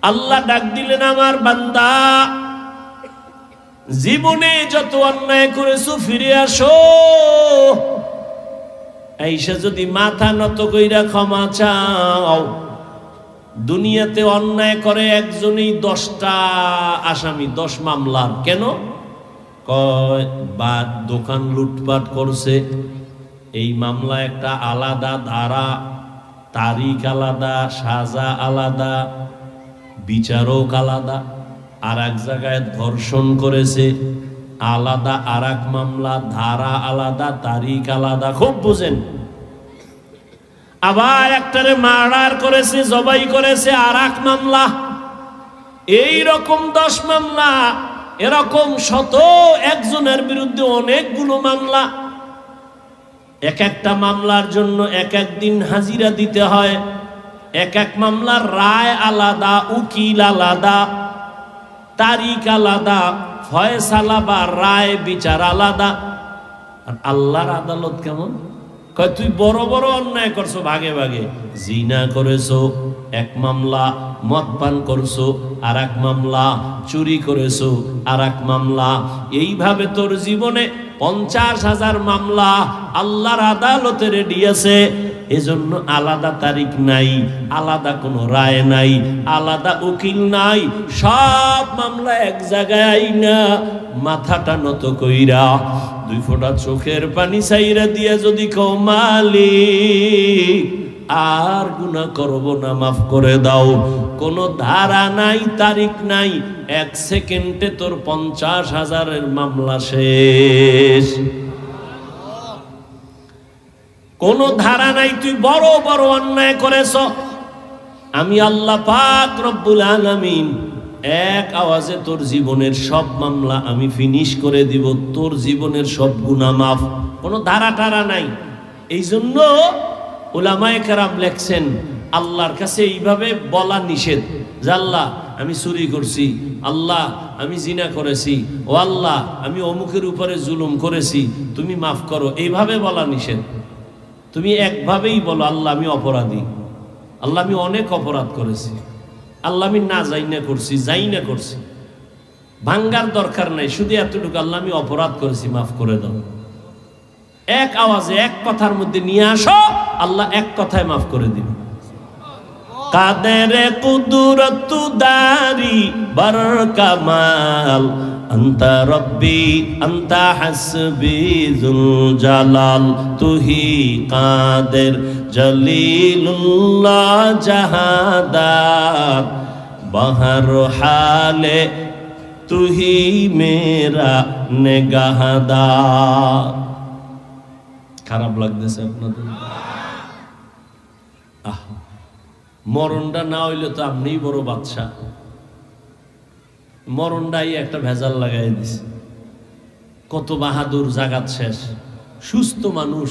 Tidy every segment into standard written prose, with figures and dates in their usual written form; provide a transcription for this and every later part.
আল্লাহ ডাক দিলেন, আমার বান্দা, জীবনে যত অন্যায় করেছো ফিরে আসো। আইসা যদি মাথা নত কইরা ক্ষমা চাও, দুনিয়াতে অন্যায় করে একজনই 10টা আসামি, 10 মামলার। কেন? কয় বা দোকান লুটপাট করছে, এই মামলা একটা আলাদা ধারা, তারিখ আলাদা, সাজা আলাদা, বিচারক আলাদা। আর এক জায়গায় ধর্ষণ করেছে, আলাদা আর এক মামলা, ধারা আলাদা, তারিখ আলাদা। খুব বুঝেন। আবার একটারে মার্ডার করেছে, জবাই করেছে, আর এক মামলা। এই রকম 10 মামলা, এরকম শত একজনের বিরুদ্ধে অনেকগুলো মামলা। এক একটা মামলার জন্য এক এক দিন হাজিরা দিতে হয়, এক এক মামলার রায় আলাদা, উকিল আলাদা, তারিখ আলাদা, ফয়সালা বা রায় বিচার আলাদা। আর আল্লাহর আদালত কেমন? কয় তুই বড় বড় অন্যায় করছো ভাগে ভাগে, জিনা করেছো এক মামলা, মদ পান করছো আর এক মামলা, চুরি করেছো আর এক মামলা। এইভাবে তোর জীবনে 50,000 মামলা আল্লাহর আদালতে রেডি আছে। এজন্য আলাদা তারিখ নাই, আলাদা কোনো রায় নাই, আলাদা উকিল নাই, সব মামলা এক জায়গায় আইনা মাথাটা নত কইরা 2 ফোঁটা চোখের পানি ছাইরা দিয়া যদি কও, মালিক আর গুনাহ করব না, মাফ করে দাও, কোনো ধারা নাই, তারিখ নাই, 1 সেকেন্ডে তোর 50,000-এর মামলা শেষ। কোন ধারা নাই, তুই বড় বড় অন্যায় করেছ, আমি আল্লাহ পাক রব্বুল আলামিন এক আওয়াজে তোর জীবনের সব মামলা আমি ফিনিশ করে দিব, তোর জীবনের সব গুনাহ মাফ। কোনো ধারা টারা নাই। এই জন্য উলামায়ে কেরাম লেখছেন, আল্লাহর কাছে এইভাবে বলা নিষেধ যে আল্লাহ আমি চুরি করছি, আল্লাহ আমি জিনা করেছি, ও আল্লাহ আমি অমুকের উপরে জুলুম করেছি, তুমি মাফ করো। এইভাবে বলা নিষেধ। তুমি একভাবেই বলো, আল্লাহ আমি অপরাধী, আল্লাহ আমি অনেক অপরাধ করেছি, আল্লাহ আমি না যাই না করছি। ভাঙ্গার দরকার নাই, শুধু এতটুকু, আল্লাহ আমি অপরাধ করেছি, মাফ করে দাও। এক আওয়াজে এক কথার মধ্যে নিয়ে আসো, আল্লাহ এক কথায় মাফ করে দিবে। কাদের কুদরত দারি বার কামাল, আন্তা রব্বি আন্তা হাসবি যুল জালাল, তুহি কাদের জলিলুল্লাহ জাহাদাত, বহর হালে তুহি মেরা নেগাহদার। খারাপ লাগতেছে আপনাদের? মরণটা না হইলে তো আপনিই বড় বাদশা। মরণটাই একটা ভেজাল লাগাই দিছে। কত বাহাদুর, জাগাত শেষ। সুস্থ মানুষ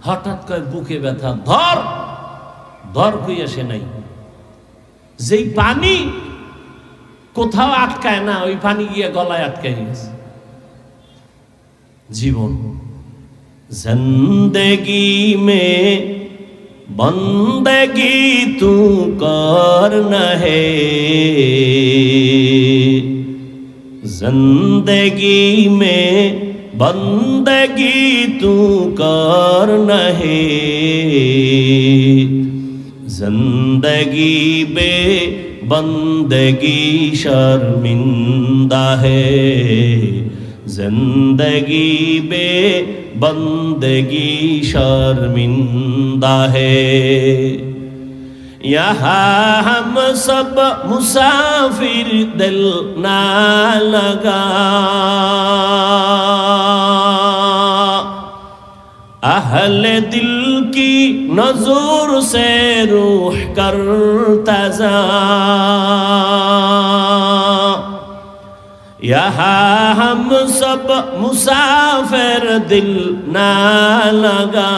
হঠাৎ করে বুকে ব্যথা, ধর ধর কইয়া সে নাই। যেই পানি কোথাও আটকায় না, ওই পানি গিয়ে গলায় আটকায় গেছে। জীবন জিন্দেগি মে बंदगी तू करना है, जिंदगी में बंदगी तू करना है, जिंदगी बे बंदगी शर्मिंदा है, जिंदगी बे बंदगी शर्मिंदा है। यहाँ हम सब मुसाफिर दिल ना लगा, अहले दिल की नजर से रूह करता जा, यहाँ हम सब मुसाफिर दिल ना लगा,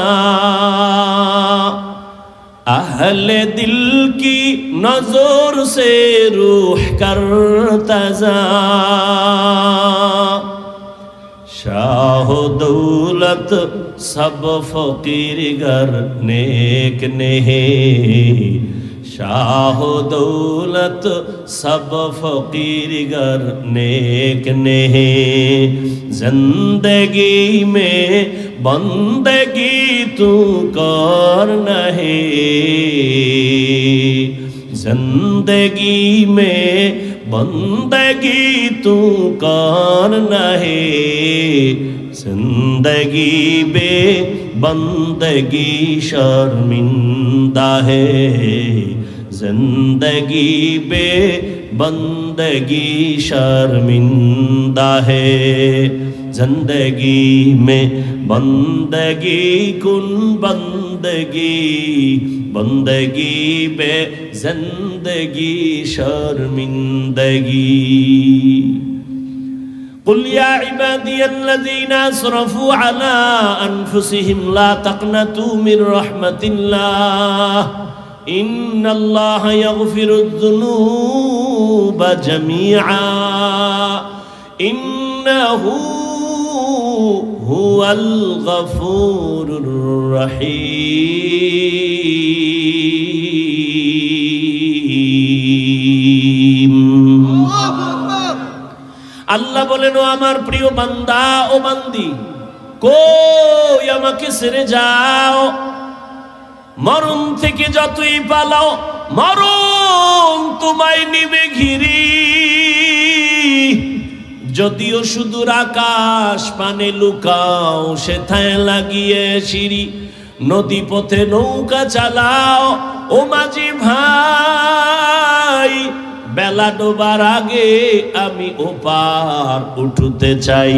अहले दिल की नजर से रूह करता जा, शाह दौलत सब फकीर गर नेक नहीं, शाह दौलत सब फकीर गर नेक ने जिंदगी में बंदगी तू कर नहे जिंदगी में बंदगी तू कर नहे जिंदगी बे बंदगी शर्मिंदा है जिंदगी बे बंदगी शर्मिंदा है जिंदगी में बंदगी कुन बंदगी बंदगी बे जिंदगी शर्मिंदगी قل يا عبادي الذين اسرفوا على انفسهم لا تقنطوا من رحمة الله ان الله يغفر الذنوب جميعا انه هو الغفور الرحيم আল্লাহ বলেন ও আমার প্রিয় বান্দা ও বান্দি কই আমাকে ছেড়ে যাও মরণ থেকে যতই পালাও মরণ তোমায় নিবে ঘিরি যদিও সুদূর আকাশ পানে লুকাও সেথায় লাগিয়ে সিঁড়ি নদী পথে নৌকা চালাও ও মাঝি ভাই বেলা ডোবার আগে আমি ওপার উঠতে চাই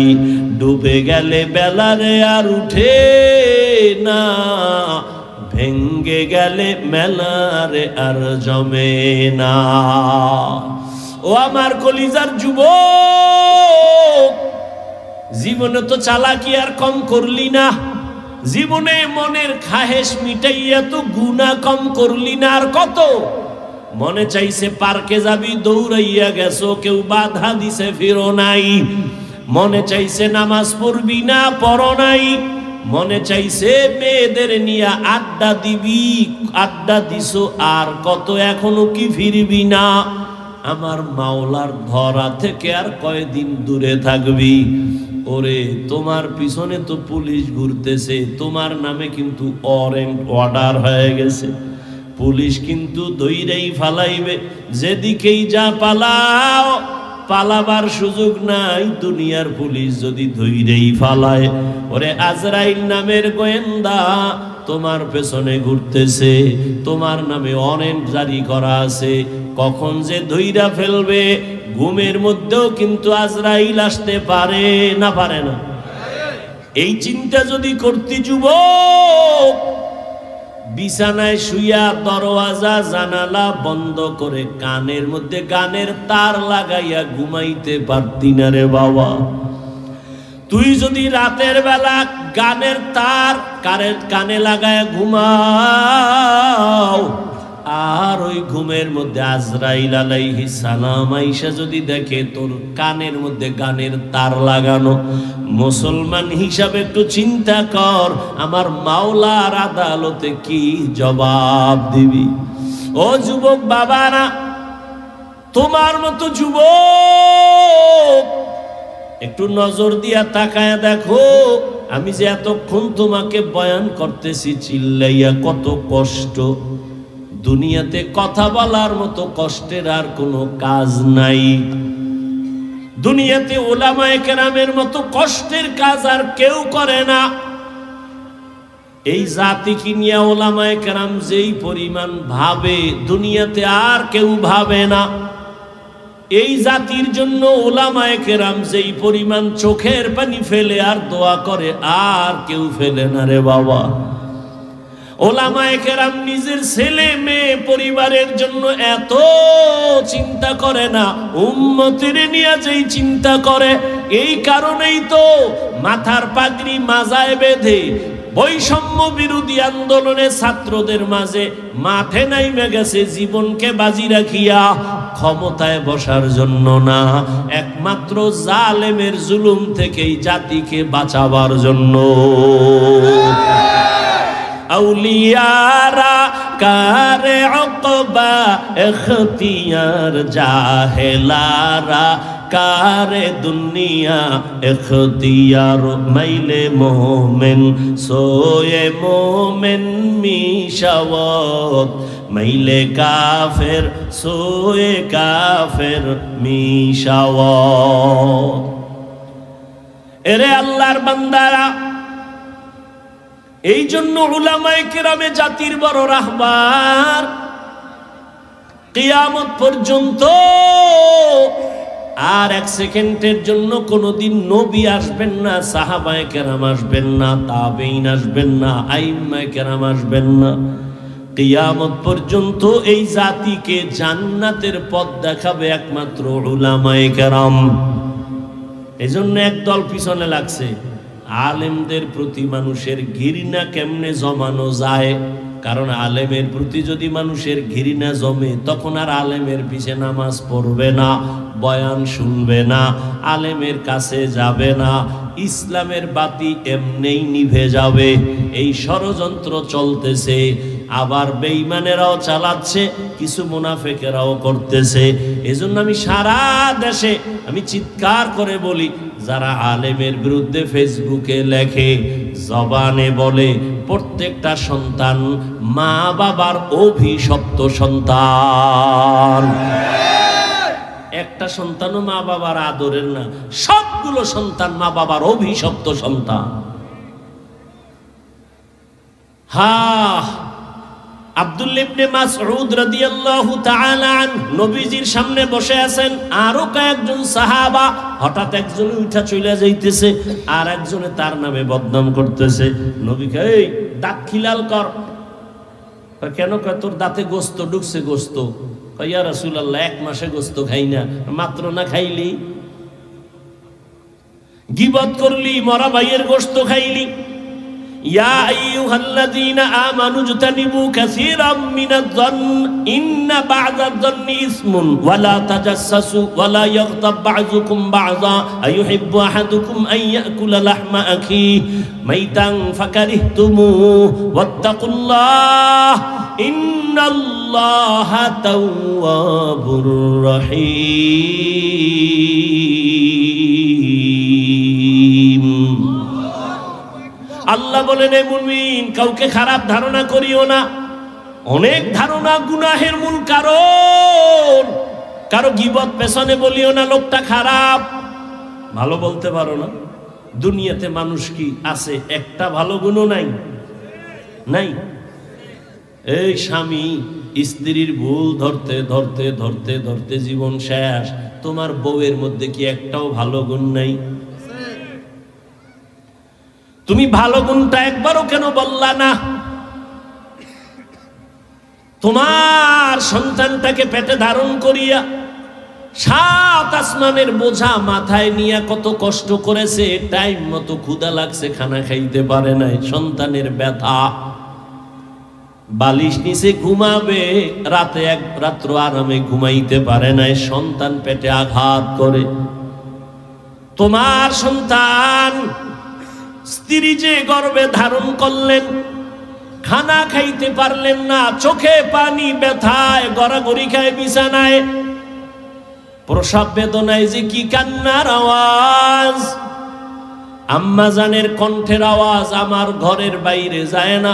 ডুবে গেলে বেলারে আর উঠে না ভেঙ্গে গেলে মেলারে আর জমে না ও আমার কলিজার যুবক জীবনে তো চালাকি আর কম করলি না জীবনে মনের খাহেশ মিটাইয়া তো গুনাহ কম করলি না আর কত মনে চাইছে পার্কে যাবি দৌড়াইয়া গেছো কেউ বাধা দিছে ফিরো নাই মনে চাইছে নামাজ পড়বি না পড়ো নাই মনে চাইছে মেয়েদের নিয়ে আড্ডা দিবি আড্ডা দিছো আর কত এখনো কি ফিরবি না আমার মাওলার ধরা থেকে আর কয়দিন দূরে থাকবি ওরে তোমার পিছনে তো পুলিশ ঘুরতেছে তোমার নামে কিন্তু ওয়ারেন্ট অর্ডার হয়ে গেছে পুলিশ কিন্তু দইরাই ফালাইবে যেদিকেই যা পালাও পালাবার সুযোগ নাই দুনিয়ার পুলিশ যদি দইরাই ফালায় ওরে আজরাইল নামের গোয়েন্দা তোমার পেছনে ঘুরতেছে তোমার নামে ওয়ারেন্ট জারি করা আছে কখন যে ধইরা ফেলবে ঘুমের মধ্যেও কিন্তু আজরাইল আসতে পারে না পারে না এই চিন্তা যদি করতে যুবক বিছানায় শুইয়া দরওয়াজা জানালা বন্ধ করে কানের মধ্যে গানের তার লাগাইয়া ঘুমাইতে পারতি না রে বাবা তুই যদি রাতের বেলা গানের তার কানে লাগাইয়া ঘুমাও আর ওই ঘুমের মধ্যে আজরাইল আলাইহিস সালাম আইসা যদি দেখে তোর কানের মধ্যে গানের তার লাগানো মুসলমান হিসাবে একটু চিন্তা কর আমার মাওলার আদালতে কি জবাব দিবি ও যুবক বাবারা তোমার মতো যুবক একটু নজর দিয়া তাকায় দেখো আমি যে এতক্ষণ তোমাকে বয়ান করতেছি চিল্লাইয়া কত কষ্ট দুনিয়াতে কথা বলার মতো কষ্টের আর কোনো কাজ নাই দুনিয়াতে উলামায়ে কেরামের মতো কষ্টের কাজ আর কেউ করে না এই জাতিকে নিয়ে উলামায়ে কেরাম যেই পরিমাণ ভাবে দুনিয়াতে আর কেউ ভাবে না এই জাতির জন্য উলামায়ে কেরাম যেই পরিমাণ চোখের পানি ফেলে আর দোয়া করে আর কেউ ফেলে না রে বাবা উলামায়ে কেরাম নিজের ছেলে মেয়ে পরিবারের জন্য এত চিন্তা করে না উম্মতের নিয়ে যেই চিন্তা করে এই কারণেই তো মাথার পাগড়ি মাজায় বেঁধে বৈষম্য বিরোধী আন্দোলনে ছাত্রদের মাঝে মাঠে নাইমে গেছে জীবনকে বাজি রাখিয়া ক্ষমতায় বসার জন্য না একমাত্র জালেমের জুলুম থেকেই জাতিকে বাঁচাবার জন্য আউলিয়ারা কারে উকবা ইখতিয়ার, জাহেলারা কারে দুনিয়া ইখতিয়ার। মাইলে মোমেন সোয়ে মোমেন মিশাওয়াত, মাইলে কাফের সোয়ে কাফের মিশাওয়াত। এরে আল্লাহর বান্দারা, এই জন্য উলামায়ে কেরামে জাতির বড় রাহবার। কিয়ামত পর্যন্ত আর এক সেকেন্ডের জন্য কোনোদিন নবী আসবেন না, সাহাবায়ে কেরাম আসবেন না, তাবেঈন আসবেন না, আইম্মায়ে কেরাম আসবেন না। কিয়ামত পর্যন্ত এই জাতিকে জান্নাতের পথ দেখাবে একমাত্র উলামায়ে কেরাম। এজন্য একদল পিছনে লাগছে, আলেমদের প্রতি মানুষের ঘৃণা কেমনে জমানো যায়। কারণ আলেমের প্রতি যদি মানুষের ঘৃণা জমে, তখন আর আলেমের পিছে নামাজ পড়বে না, বয়ান শুনবে না, আলেমের কাছে যাবে না, ইসলামের বাতি এমনেই নিভে যাবে। এই ষড়যন্ত্র চলতেছে, আবার বেঈমানেরাও চালাচ্ছে, কিছু মুনাফিকেরাও করতেছে। এজন্য আমি সারা দেশে আমি চিৎকার করে বলি, যারা আলেমের বিরুদ্ধে ফেসবুকে লেখে, জবানে বলে, প্রত্যেকটা সন্তান মা বাবার অভিশপ্ত সন্তান। একটা সন্তানও মা বাবার আদরের না, সবগুলো সন্তান মা বাবার অভিশপ্ত সন্তান। আব্দুল্লাহ ইবনে মাসউদ রাদিয়াল্লাহু তাআলা আনহু নবীজির সামনে বসে আছেন, আরো কয়েকজন সাহাবা। হঠাৎ একজন উঠা চলে যাইতেছে, আর একজনে তার নামে বদনাম করতেছে। নবীকে, এই দাঁত খিলাল কর। কেন? কয় তোর দাঁতে গোস্ত ঢুকছে। গোস্ত? কয় ইয়া রাসূলুল্লাহ, এক মাসে গোস্ত খাই না। মাত্র না খাইলি? গীবত করলি, মরা ভাইয়ের গোস্ত খাইলি। ইয়া আইয়ুহাল্লাযীনা আমানু ইজতানিবু কাসীরাম মিনায-যন্ন ইন্না বা'দায-যন্নি ইসমুন ওয়া লা তাজাসসাসু ওয়া লা ইয়াগতাব বা'যুকুম বা'যা আইয়ুহিব্বু আহাদুকুম আন ইয়াকুলা লাহমা আখিহি মাইতান ফাকারিহতুমুহু ওয়াত্তাকুল্লাহ ইন্নাল্লাহা তাওয়াবুর রহিম। আল্লাহ বলেন, হে মুমিন, কাউকে খারাপ ধারণা করিও না। অনেক ধারণা গুনাহের মূল কারণ। কারো গীবত পেছনে বলিও না লোকটা খারাপ। ভালো বলতে পারো না? দুনিয়াতে মানুষ কি আছে একটা ভালো গুণও নাই? নাই। এই স্বামী স্ত্রীর ভুল ধরতে ধরতে ধরতে ধরতে জীবন শেষ। তোমার বউয়ের মধ্যে কি একটাও ভালো গুণ নাই? তুমি ভালো গুণটা একবারও কেন বললা না? তোমার সন্তানটাকে পেটে ধারণ করিয়া 7 আসমানের বোঝা মাথায় নিয়ে কত কষ্ট করেছে, টাইম মতো ক্ষুধা লাগছে, খানা খাইতে পারে নাই। সন্তানের ব্যথা, বালিশ নিচে ঘুমাবে, রাতে এক রাত্র আরামে ঘুমাইতে পারে নাই, সন্তান পেটে আঘাত করে। তোমার সন্তান স্ত্রী যে গর্ভে ধারণ করলেন, খানা খাইতে পারলেন না, চোখে পানি, ব্যথায় গড়াগড়ি খায় বিছানায়, প্রসব বেদনায় যে কি কান্নার আওয়াজ। আম্মা জানের কণ্ঠের আওয়াজ আমার ঘরের বাইরে যায় না,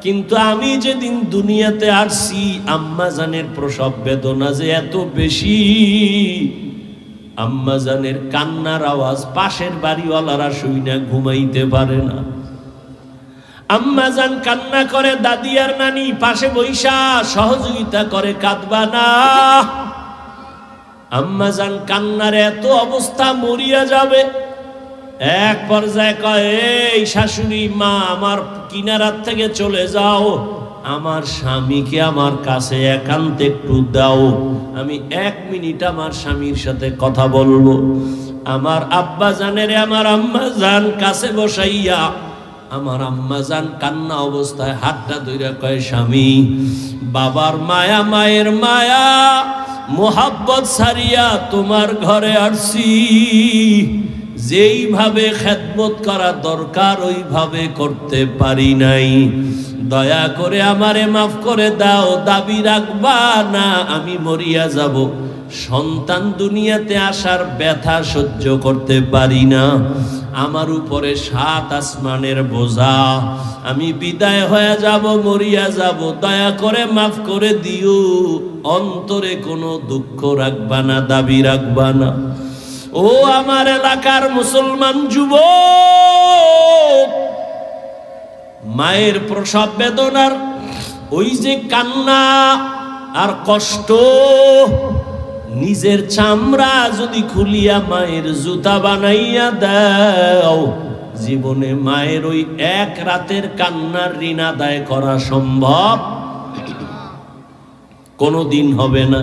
কিন্তু আমি যেদিন দুনিয়াতে আসছি আম্মা জানের প্রসব বেদনা যে এত বেশি। আম্মা জানের কান্নার আওয়াজ পাশের বাড়িওয়ালারা শুইনা ঘুমাইতে পারে না। আম্মা জান কান্না করে, দাদি আর নানি পাশে বৈশা সহযোগিতা করে, কাঁদবা না। আম্মা জান কান্নার এত অবস্থা, মরিয়া যাবে। এক পর্যায়ে কয়, এই শাশুড়ি মা, আমার কিনারার থেকে চলে যাও, আমার স্বামীকে আমার কাছে একান্তে একটু দাও, আমি 1 মিনিট আমার স্বামীর সাথে কথা বলবো। আমার আব্বা জানের আমার আম্মা জান কাছে বসাইয়া, আমার আম্মা জান কান্না অবস্থায় হাতটা ধইরা কয়, স্বামী, বাবার মায়া, মায়ের মায়া, মোহাব্বত ছাড়িয়া তোমার ঘরে আসছি। যেইভাবে খেদমত করা দরকার ওইভাবে করতে পারি নাই। দয়া করে আমারে মাফ করে দাও, দাবি রাখবা না আমি মরিয়া যাব। সন্তান দুনিয়াতে আসার ব্যথা সহ্য করতে পারি না, আমার উপরে 7 আসমানের বোঝা, আমি বিদায় হয়ে যাব, মরিয়া যাব। দয়া করে মাফ করে দিও, অন্তরে কোনো দুঃখ রাখবা না, দাবি রাখবা না। ও আমার এলাকার মুসলমান যুবক, মায়ের প্রসব বেদনার ওই যে কান্না আর কষ্ট, নিজের চামড়া যদি খুলিয়া মায়ের জুতা বানাইয়া দাও, জীবনে মায়ের ওই এক রাতের কান্নার ঋণ আদায় করা সম্ভব কোনোদিন হবে না।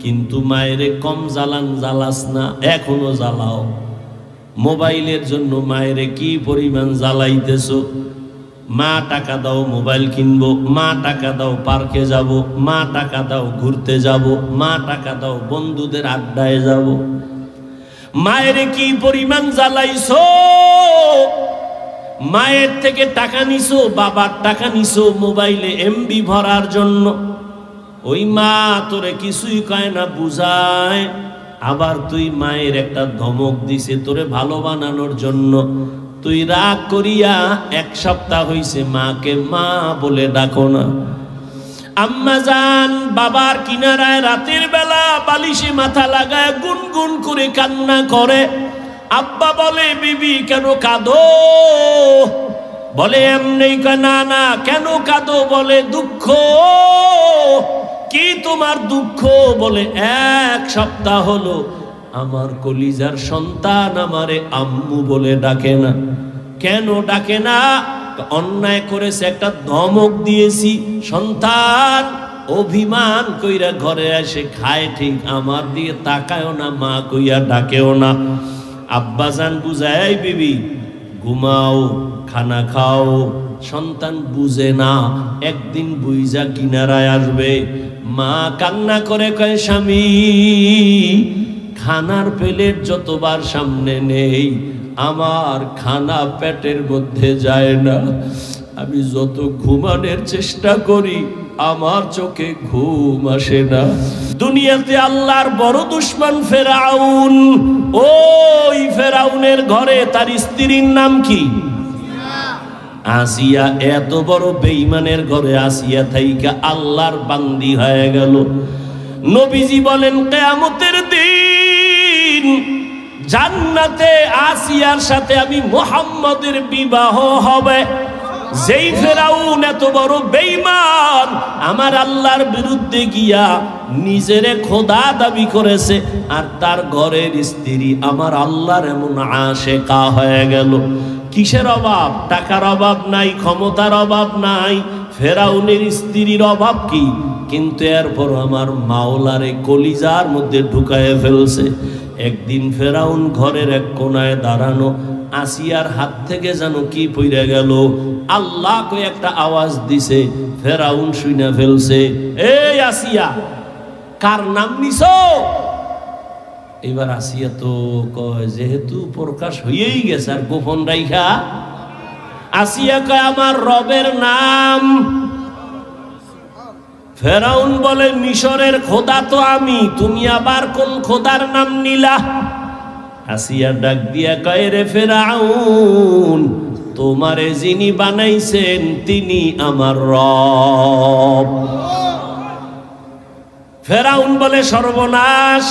কিন্তু মায়েরে কম জ্বালান জ্বালাস না, এখনো জ্বালাও। মোবাইলের জন্য মায়েরে কি পরিমাণ জ্বালাইতেছো। মা টাকা দাও মোবাইল কিনবো, মা টাকা দাও পার্কে যাব, মা টাকা দাও ঘুরতে যাব, মা টাকা দাও বন্ধুদের আড্ডায় যাব। মায়ের কি পরিমাণ জ্বালাইছো। মায়ের থেকে টাকা নিছো, বাবার টাকা নিছো মোবাইলে এমবি ভরার জন্য। ওই মা তোরে কিছুই কয় না, বুঝায়। আবার তুই মায়ের একটা ধমক দিছে তোরে ভালো বানানোর জন্য। তুই রাগ করিয়া 1 সপ্তাহ হইছে মাকে মা বলে ডাকো না। আম্মা জান বাবার কিনারায় রাতের বেলা বালিশে মাথা লাগায় গুনগুন করে কান্না করে। আব্বা বলে বিবি কেন কাঁদো, বলে এমনি। না না কেন কাঁদো, বলে দুঃখ। কি তোমার দুঃখ, বলে 1 সপ্তাহ হলো আমার কলিজার সন্তান আমারে আম্মু বলে ডাকে না। কেন ডাকে না, অন্যায় করেছে, একটা ধমক দিয়েছি। সন্তান অভিমান কইরা ঘরে এসে খায় ঠিক, আমার দিয়ে তাকায়ও না, মা কইয়া ডাকেও না। আব্বাজান বুঝায় বিবি ঘুমাও খানা খাও। সন্তান বুঝে না, একদিন বুইজা কিনারায় আসবে। মা কান্না করে কয় স্বামী খানার প্লেট যতবার সামনে নেই আমার খানা পেটের মধ্যে যায় না। আমি যত ঘুমানোর চেষ্টা করি আমার চোখে ঘুম আসে না। দুনিয়াতে আল্লাহর বড় দুশমন ফেরাউন। ওই ফেরাউনের ঘরে তার স্ত্রীর নাম কি? আসিয়া। এত বড় বেঈমানের ঘরে আসিয়া থাইকা আল্লাহর বান্দি হয়ে গেল। নবীজি বলেন কিয়ামতের দিন জান্নাতে আসিয়ার সাথে আমি মুহাম্মদের বিবাহ হবে। যেই ফেরাউন এত বড় বেঈমান আমার আল্লাহর বিরুদ্ধে গিয়া নিজেরে খোদা দাবি করেছে, আর তার ঘরের স্ত্রী আমার আল্লাহর এমন আশেকা হয়ে গেল। কিসের অভাব? টাকার অভাব নাই, ক্ষমতার অভাব নাই, ফেরাউনের স্ত্রীর অভাব কি? কিন্তু এরপর আমার মাওলারে কলিজার মধ্যে ঢুকায় ফেলছে। একদিন ফেরাউন ঘরের এক কোনায় দাঁড়ানো, আসিয়ার হাত থেকে যেন কি পইরা গেল। আল্লাহ কই একটা আওয়াজ দিছে, ফেরাউন শুইনা ফেলছে। এই আসিয়া কার নাম নিছো? এবার আসিয়া তো কয় যেহেতু প্রকাশ হয়েই গেছে আর গোপন রাইখা। আসিয়া কয় আমার রবের নাম। ফেরাউন বলে মিশরের খোদা তো আমি, তুমি আবার কোন খোদার নাম নিলা? আসিয়া ডাক দিয়া কয় রে ফেরাউন তোমারে যিনি বানাইছেন তিনি আমার রব। ফেরাউন বলে সর্বনাশ,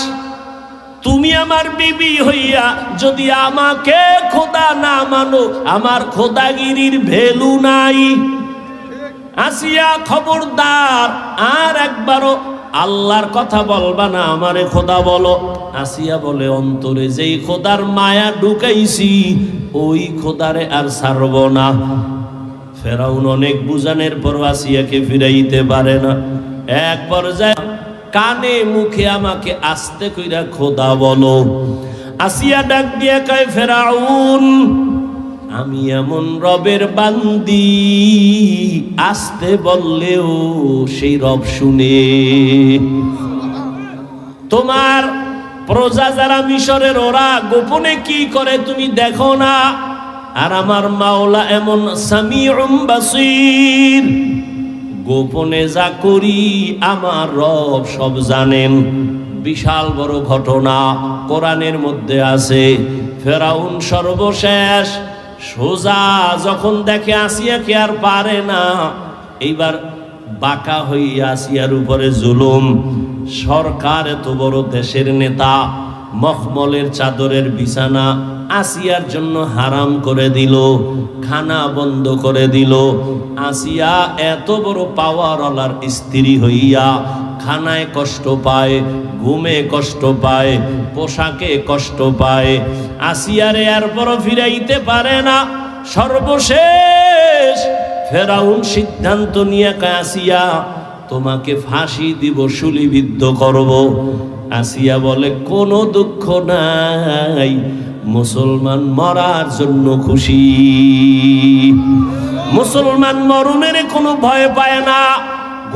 তুমি আমার বিবি হইয়া যদি আমাকে খোদা না মানো আমার খোদাগিরির ভ্যালু নাই। আসিয়া খবরদার আর একবারও আল্লাহর কথা বলবা না, আমারে খোদা বলো। আসিয়া বলে অন্তরে যেই খোদার মায়া ঢুকাইছি ওই খোদারে আর ছাড়ব না। ফেরাউন অনেক বুঝানোর পর আসিয়াকে ফিরাইতে পারে না। এক পর্যায়ে কানে মুখে আমাকে আস্তে কইরা খোদা বলো। আসিয়া ডাক দিয়া কয় ফেরাউন আমি এমন রবের বান্দি আস্তে বললেও সেই রব শুনে। তোমার প্রজা যারা মিশরের ওরা গোপনে কি করে তুমি দেখো না? আর আমার মাওলা এমন সামিউম বাসীর, গোপনে যা করি আমার রব সব জানেন। বিশাল বড় ঘটনা কোরআনের মধ্যে আছে। ফেরাউন সর্বশেষ সোজা যখন দেখে আসিয়াকে আর পারে না, এইবার বাঁকা হইয়া আসিয়ার উপরে জুলুম। সরকার এত বড় দেশের নেতা, মখমলের চাদরের বিছানা আসিয়ার জন্য হারাম করে দিল, খানা বন্ধ করে দিল। আসিয়া এত বড় পাওয়ারওয়ালার স্ত্রী হইয়া খানায় কষ্ট পায়, ঘুমে কষ্ট পায়, পোশাকে কষ্ট পায়। আসিয়ারে এরপর ফিরাইতে পারে না। সর্বশেষ ফেরাউন সিদ্ধান্ত নিয়ে কয়, আসিয়া তোমাকে ফাঁসি দিব, শুলিবিদ্ধ করব। আসিয়া বলে কোনো দুঃখ নাই, মুসলমান মরার জন্য খুশি। মুসলমান মরণের কোনো ভয় পায় না।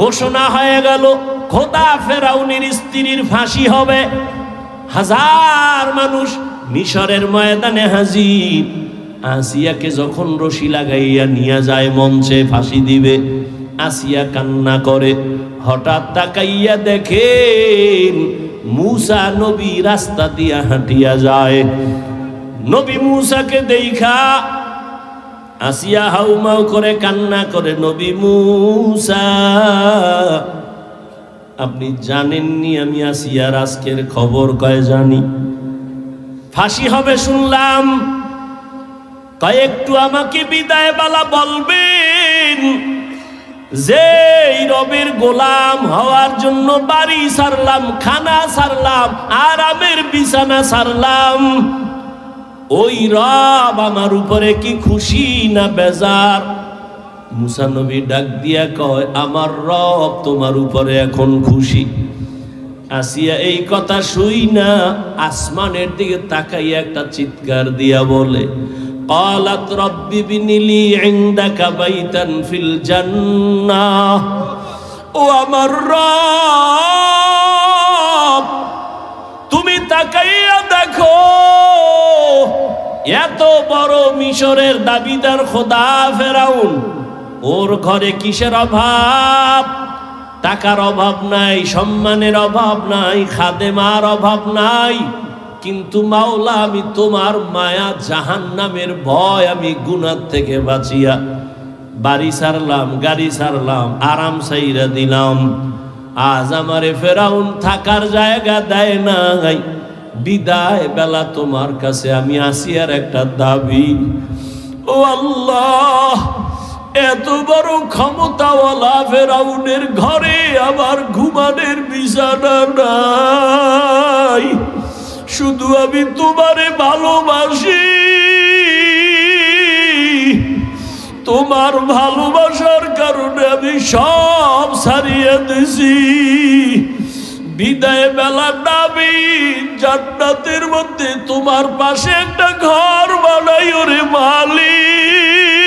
ঘোষণা হয়ে গেল খোদা ফেরাউনের স্ত্রীর ফাঁসি হবে। হাজার মানুষ মিশরের ময়দানে হাজির। আসিয়াকে যখন রশি লাগাইয়া নিয়ে যায় মঞ্চে ফাঁসি দিবে, আসিয়া কান্না করে। হঠাৎ তাকাইয়া দেখেন মূসা নবী রাস্তা দিয়া হাঁটিয়া যায়। নবী মূসাকে দেখা আসিয়া হাউমাউ করে কান্না করে, নবী মূসা আপনি জানেননি আমি আসিয়ার আজকের খবর? কয় জানি। ফাঁসি হবে শুনলাম, কয় একটু আমাকে বিদায় বালা বলবেন যে রবের গোলাম হওয়ার জন্য বাড়ি ছাড়লাম, খানা ছাড়লাম, আরামের বিছানা ছাড়লাম, ওই রব আমার উপরে কি খুশি না বেজার? মুসা নবী ডাক দিয়া কয়, আমার রব তোমার উপরে এখন খুশি। আসিয়া এই কথা শুই না আসমানের দিকে তাকাইয়া একটা চিৎকার দিয়া বলে, قالت رب ابن لي عندك بيتا في الجنة। ও আমার রব, তুমি তাকাইয়া দেখো এত বড় মিশরের দাবিদার খোদা ফেরাউন, ওর ঘরে কিসের অভাব? টাকার অভাব নাই, সম্মানের অভাব নাই, খাদেমার অভাব নাই। কিন্তু মাওলা আমি তোমার মায়া জাহান্নামের ভয়, আমি গুনাহ থেকে বাঁচিয়া বাড়ি ছাড়লাম, গাড়ি ছাড়লাম, আরাম ছাইরা দিলাম। আজ আমারে ফেরাউন থাকার জায়গা দেয় নাই। বিদায় বেলা তোমার কাছে আমি আসিয়ার একটা দাবি। ও আল্লাহ, এত বড় ক্ষমতাওয়ালা ফেরাউনের ঘরে আবার ঘুমানের বিছানা নাই। শুধু আমি তোমারে ভালোবাসি, তোমার ভালোবাসার কারণে আমি সব ছাড়িয়ে দিছি। বিদায় বেলা নাবি জান্নাতের মধ্যে তোমার পাশে একটা ঘর বানাই ওরে মালিক।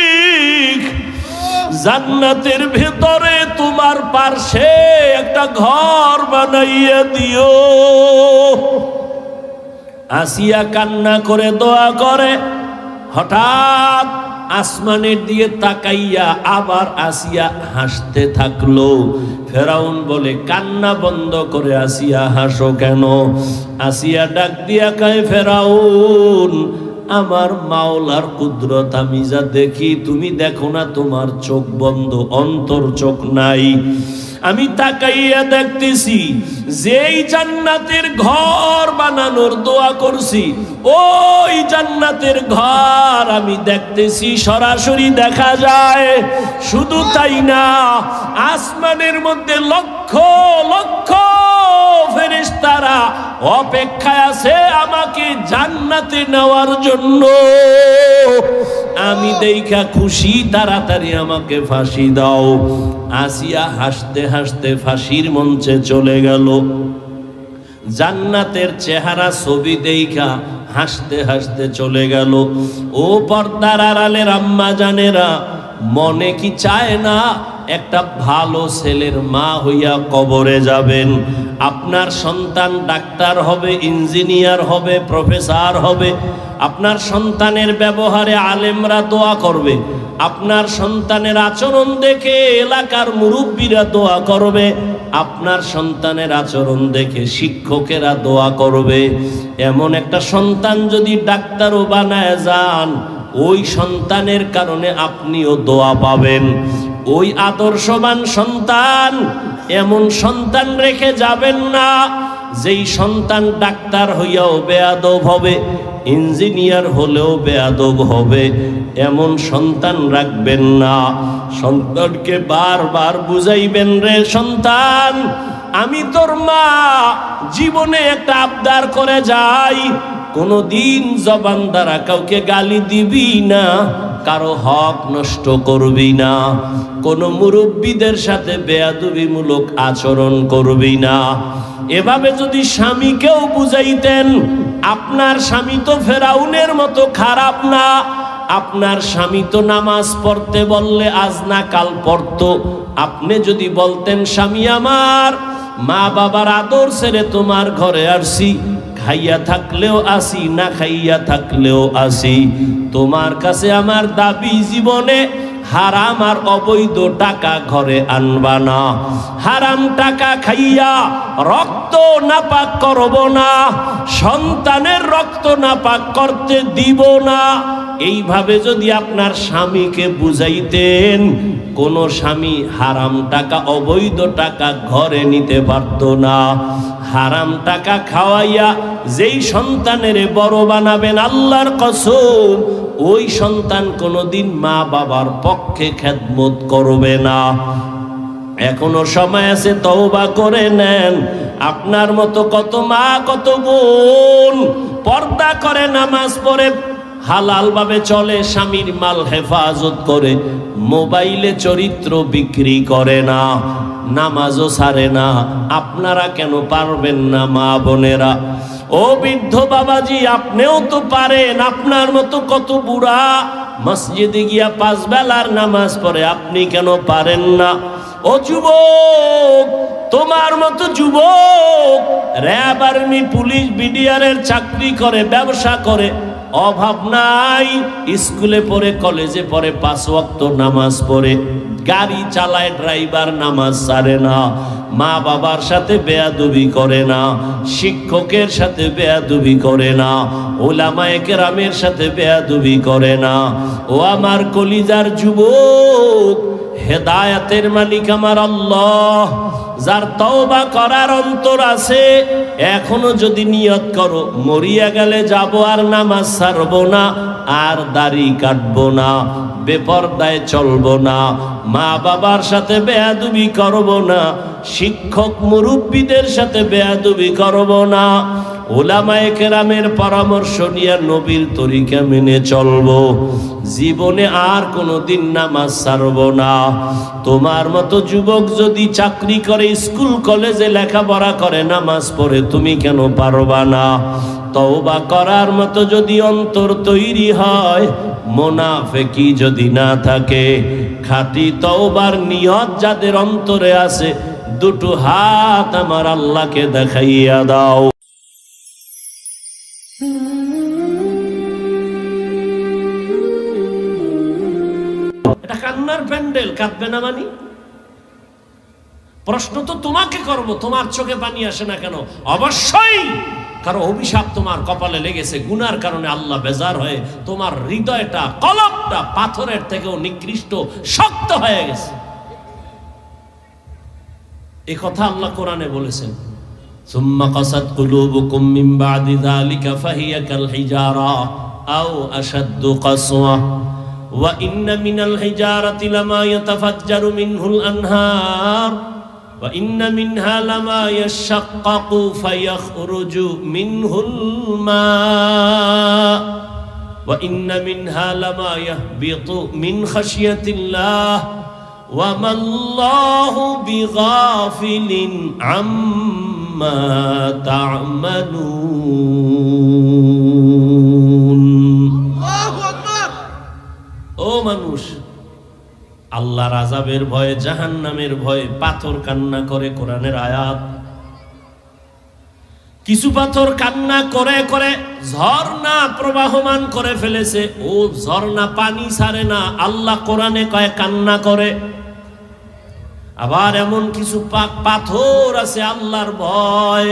জান্নাতের ভেতরে তোমার পাশে একটা ঘর বানাইয়া দিও। আসিয়া কান্না করে দোয়া করে। হঠাৎ আসমানের দিকে তাকাইয়া আবার আসিয়া হাসতে থাকলো। ফেরাউন বলে, কান্না বন্ধ করে আসিয়া হাসো কেন? আসিয়া ডাক দিয়া কয়, ফেরাউন আমার মাওলার কুদরত আমি যা দেখি তুমি দেখো না, তোমার চোখ বন্ধ, অন্তর চোখ নাই। আমি তাকাইয়া দেখতেছি যেই জান্নাতের ঘর বানানোর দোয়া করছি, ওই জান্নাতের ঘর আমি দেখতেছি, সরাসরি দেখা যায়। শুধু তাই না, আসমানের মধ্যে লক্ষ লক্ষ ফেরেশতারা অপেক্ষায় আছে আমাকে জান্নাতে নেওয়ার জন্য। আমি দেখা খুশি, তাড়াতাড়ি আমাকে ফাঁসি দাও। আসিয়া হাসতে হাসতে ফাঁসির মঞ্চে চলে গেল। জান্নাতের চেহারা ছবি দেখা হাসতে হাসতে চলে গেল। ও পর্দার আড়ালের আম্মা জানেরা, মনে কি চায় না একটা ভালো ছেলের মা হইয়া কবরে যাবেন? আপনার সন্তান ডাক্তার হবে, ইঞ্জিনিয়ার হবে, প্রফেসর হবে। আপনার সন্তানের ব্যবহারে আলেমরা দোয়া করবে, আপনার সন্তানের আচরণ দেখে এলাকার মুরব্বীরা দোয়া করবে, আপনার সন্তানের আচরণ দেখে শিক্ষকেরা দোয়া করবে। এমন একটা সন্তান যদি ডাক্তারও বানায় যান, ওই সন্তানের কারণে আপনিও দোয়া পাবেন। ওই আদর্শবান সন্তান, এমন সন্তান রেখে যাবেন না যেই সন্তান ডাক্তার হইয়াও বেয়াদব হবে, ইঞ্জিনিয়ার হলেও বেয়াদব হবে। এমন সন্তান রাখবেন না। সন্তানকে বারবার বুঝাইবেন, রে সন্তান, আমি তোর মা, জীবনে একটা আবদার করে যাই, কোনোদিন জবান দ্বারা কাউকে গালি দিবি না, কারো হক নষ্ট করবি না, কোনো মুরব্বীদের সাথে বেয়াদবিমূলক আচরণ করবি না। এভাবে যদি স্বামীকেও বুঝাইতেন, আপনার স্বামী তো ফেরাউনের মতো খারাপ না। আপনার স্বামী তো নামাজ পড়তে বললে আজ না কাল পড়তো। আপনি যদি বলতেন, স্বামী আমার, মা বাবার আদর ছেড়ে তোমার ঘরে আসছি, খাইয়া থাকলেও আসি, না খাইয়া থাকলেও আসি, তোমার কাছে আমার দাবি, জীবনে হারাম আর অবৈধ টাকা ঘরে আনবা না, হারাম টাকা খাইয়া রক্ত নাপাক করব না, সন্তানের রক্ত নাপাক করতে দিব না। এইভাবে যদি আপনার স্বামীকে বুঝাইতেন, কোন স্বামী হারাম টাকা, অবৈধ টাকা ঘরে নিতে পারত না। হারাম টাকা খাওয়াইয়া যেই সন্তানের বড় বানাবেন, আল্লাহর কসম, ওই সন্তান কোনোদিন মা বাবার পক্ষে খেদমত করবে না। এখনো সময় আছে, তওবা করে নেন। আপনার মতো কত মা, কত বোন পর্দা করে, নামাজ পড়ে, হালাল ভাবে চলে, স্বামীর মাল হেফাজত করে, মোবাইলে চরিত্র বিক্রি করে না, নামাজও ছাড়ে না। আপনারা কেন পারবেন না মা বোনেরা? ও বৃদ্ধ বাবাজি, আপনিও তো পারেন। আপনার মতো কত বুড়া মসজিদে গিয়া 5 বেলার নামাজ পড়ে, আপনি কেন পারেন না? ও যুবক, তোমার মতো যুবক র্যাব, আর্মি, পুলিশ, বিডিআরের চাকরি করে, ব্যবসা করে, অভাব নাই, স্কুলে পড়ে, কলেজে পড়ে, 5 ওয়াক্ত নামাজ পড়ে, গাড়ি চালায়, ড্রাইভার, নামাজ ছাড়ে না, মা বাবার সাথে বেয়াদবি করে না, শিক্ষকের সাথে বেয়াদবি করে না, ওলামায়ে কেরামের সাথে বেয়াদবি করে না। ও আমার কলিজার যুবক, হেদায়েতের মালিক আমার আল্লাহ, যার তওবা করার অন্তর আছে, এখনো যদি নিয়ত করো, মরিয়া গেলে যাব আর নামাজ ছাড়বো না, আর দাড়ি কাটবো না, বেপরদায় চলবো না, মা বাবার সাথে বেয়াদবি করবো না, শিক্ষক মুরব্বীদের সাথে বেয়াদবি করবো না, ওলামায়ে কেরামের পরামর্শ নিয়ে নবীর তরিকা মেনে চলবো, জীবনে আর কোনোদিন নামাজ ছাড়বো না। তোমার মতো যুবক যদি চাকরি করে, স্কুল কলেজে লেখাপড়া করে, নামাজ পড়ে, তুমি কেন পারবা না? তওবা করার মতো যদি অন্তর তৈরি হয়, মুনাফিকি যদি না থাকে, খাঁটি তওবার নিয়ত যাদের অন্তরে আছে, দুটো হাত আমার আল্লাহকে দেখাইয়া দাও। এটা কান্নার প্যান্ডেল, কাঁদবে না মানি? প্রশ্ন তো তোমাকে করব, তোমার চোখে পানি আসে না কেন? অবশ্যই কারো অভিশাপ তোমার কপালে লেগেছে, গুনার কারণে আল্লাহ বেজার হয়ে তোমার হৃদয়টা, কলবটা পাথরের থেকেও নিকৃষ্ট, শক্ত হয়ে গেছে। এই কথা আল্লাহ কোরআনে বলেছেন, সুম্মা কাসাত কুলুবুকুম মিন বাদি যালিকা ফাহিয়া কাল হিজারা আও আশাদ্দু কাসওয়া ওয়া ইন্না মিনাল হিজারাতি লামা ইয়াতাফাজ্জারু মিনহুল আনহার ওয়া ইন্না মিনহা লামা ইয়াশাক্কাকু ফায়াখরুজু মিনহুল মা ওয়া ইন্না মিনহা লামা ইয়াহবিতু মিন খাশিয়াতিল্লাহ ওয়া মাল্লাহু বিগাফিলিন আম্মা তা'মালুন। আল্লাহু আকবার। ও মানুষ, আল্লাহর আযাবের ভয়ে, জাহান্নামের ভয়ে পাথর কান্না করে। কোরআনের আয়াত, কিছু পাথর কান্না করে করে ঝর্ণা প্রবাহমান করে ফেলেছে। ও ঝর্ণা পানি ছাড়ে না, আল্লাহ কোরআনে কয় কান্না করে। আবার এমন কিছু পাথর আছে আল্লাহর ভয়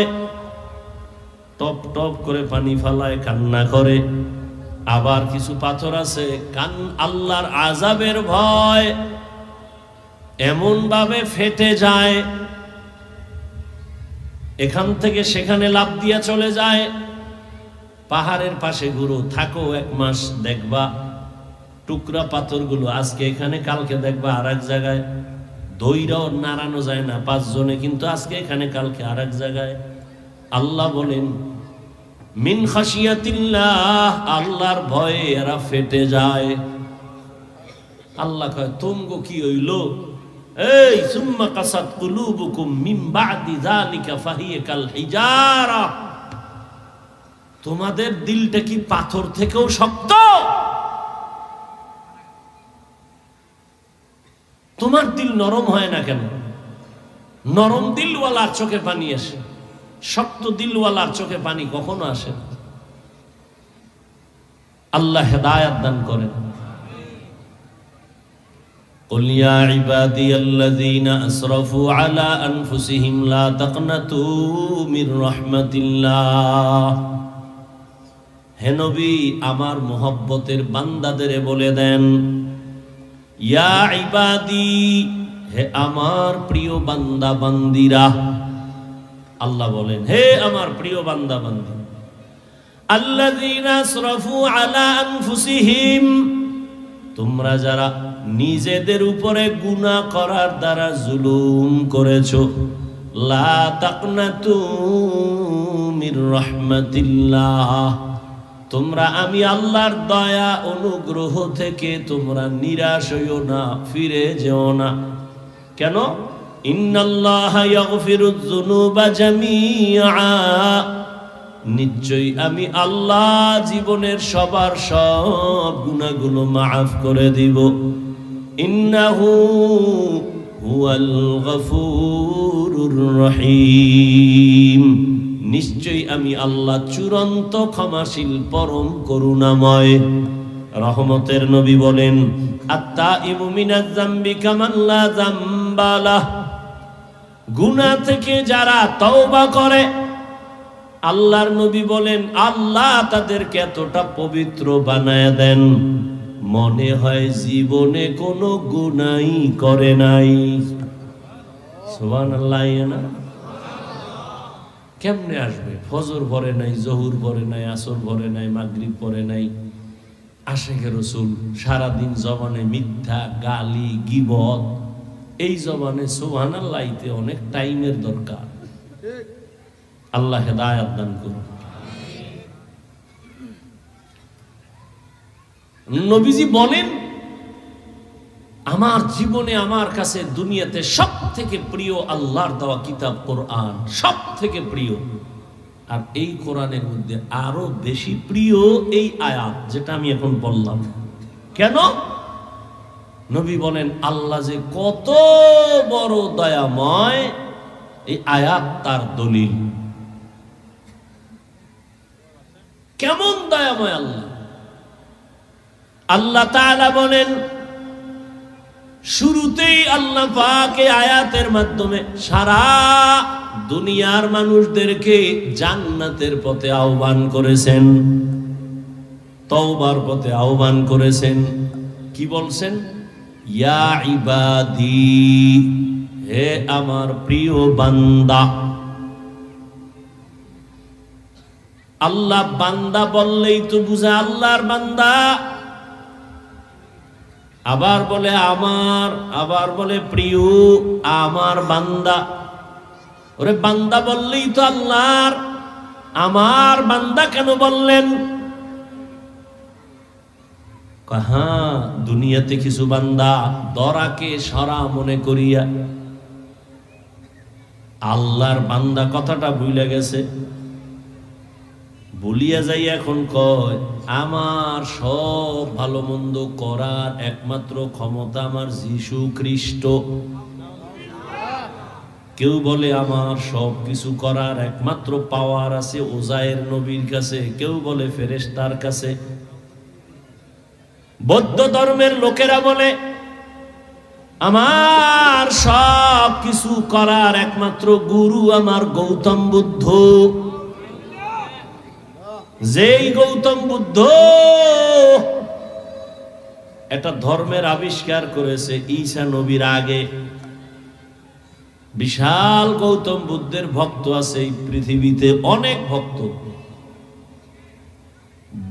টপ টপ করে পানি ফালায়, কান্না করে। আবার কিছু পাথর আছে আল্লাহর আযাবের ভয় এমন ভাবে ফেটে যায়, এখান থেকে সেখানে লাফ দিয়া চলে যায়। পাহাড়ের পাশে ঘুরো, থাকো 1 মাস, দেখবা টুকরা পাথরগুলো আজকে এখানে, কালকে দেখবা আর এক জায়গায়। দইরাও নাড়ানো যায় না 5 জনে, কিন্তু আজকে এখানে কালকে আর এক জায়গায়। আল্লাহ বলেন মিন খাশিয়াতিল্লাহ, আল্লাহর ভয়ে এরা ফেটে যায়। আল্লাহ কয় তুমগো কি হইল? এই সুম্মা কাসাত কুলুবুকুম মিন বাদি যালিকা ফাহিয়া কাল হিজারা, তোমাদের দিলটা কি পাথর থেকেও শক্ত? তোমার দিল নরম হয় না কেন? নরম দিলওয়ালার চোখে পানি আসে, শক্ত দিলওয়ালার চোখে পানি কখনো আসে না। আল্লাহ হেদায়েত দান করেন। قل يا عبادي الذين أسرفوا على أنفسهم لا تقنطوا من رحمة الله, হে নবী আমার মোহব্বতের বান্দাদের বলে দেন, ইয়া ইবাদি, হে আমার প্রিয় বান্দা বান্দিরা। আল্লাহ বলেন হে আমার প্রিয় বান্দা বান্দি, আল্লাযীনা আসরাফু আলা আনফুসিহিম, তোমরা যারা নিজেদের উপরে গুনাহ করার দ্বারা জুলুম করেছো, লা তাকনাতু মির রাহমাতিল্লাহ, তোমরা আমি আল্লাহর দয়া অনুগ্রহ থেকে তোমরা নিরাশ হইও না, ফিরে যেও না। কেন? ইন্নাল্লাহা ইয়াগফিরুয যুনুবা জামিআ, নিশ্চয়ই আমি আল্লাহ জীবনের সবার সব গুনাহগুলো মাফ করে দিব। ইন্নাহু হুয়াল গফুরুর রহিম, নিশ্চয়ই আমি আল্লাহ চূড়ান্ত ক্ষমাশীল পরম করুণাময়। রহমতের নবী বলেন আত্তাইবু মিনাজ যামবি কামান লা যামবা লাহ, গুনাহ থেকে যারা তওবা করে, আল্লাহর নবী বলেন আল্লাহ তাদেরকে এতটা পবিত্র বানায় দেন মনে হয় জীবনে কোনো গুনাহই করে নাই। সুবহানাল্লাহ। না কেমনে আসবে? ফজর পড়ে নাই, জহুর পড়ে নাই, আসর পড়ে নাই, মাগরিব পড়ে নাই, আশিকে রাসূল সারাদিন জবানে মিথ্যা, গালি, গীবত, এই জবানে সুবহানাল্লাহতে অনেক টাইমের দরকার। আল্লাহ হেদায়েত দান করুন। নবীজি বলেন আমার জীবনে আমার কাছে দুনিয়াতে সব থেকে প্রিয় আল্লাহর দেওয়া কিতাব কোরআন, সব থেকে প্রিয়। আর এই কোরআনের মধ্যে আরো বেশি প্রিয় এই আয়াত যেটা আমি এখন বললাম। কেন? নবী বলেন আল্লাহ যে কত বড় দয়াময়, এই আয়াত তার দলিল। কেমন দয়াময় আল্লাহ! আল্লাহ তাআলা বলেন শুরুতেই আল্লাহ পাক এই আয়াতের মাধ্যমে সারা দুনিয়ার মানুষদেরকে জান্নাতের পথে আহ্বান করেছেন, তওবার পথে আহ্বান করেছেন। কি বলছেন? ইয়া ইবাদি, হে আমার প্রিয় বান্দা। আল্লাহ বান্দা বললেই তো বুঝা আল্লাহর বান্দা। আবার বলে আমার, আবার বলে প্রিয় আমার বান্দা। ওরে বান্দা বললেই তো আল্লাহর, আমার বান্দা কেন বললেন? হ্যাঁ, দুনিয়াতে কিছু বান্দা দরাকে সরা মনে করিয়া আল্লাহর বান্দা কথাটা ভুলে গেছে। বলিয়া যাই এখন কয় আমার সব ভালো মন্দ করার একমাত্র ক্ষমতা আমার যীশু খ্রিস্ট। কেউ বলে আমার সব কিছু করার একমাত্র পাওয়ার আছে ওজায়ের নবীর কাছে, কেউ বলে ফেরেশতার কাছে। বৌদ্ধ ধর্মের লোকেরা বলে আমার সব কিছু করার একমাত্র গুরু আমার গৌতম বুদ্ধ। যেই গৌতম বুদ্ধ এটা ধর্মের আবিষ্কার করেছে ঈসা নবীর আগে। বিশাল গৌতম বুদ্ধের ভক্ত আছে এই পৃথিবীতে, অনেক ভক্ত।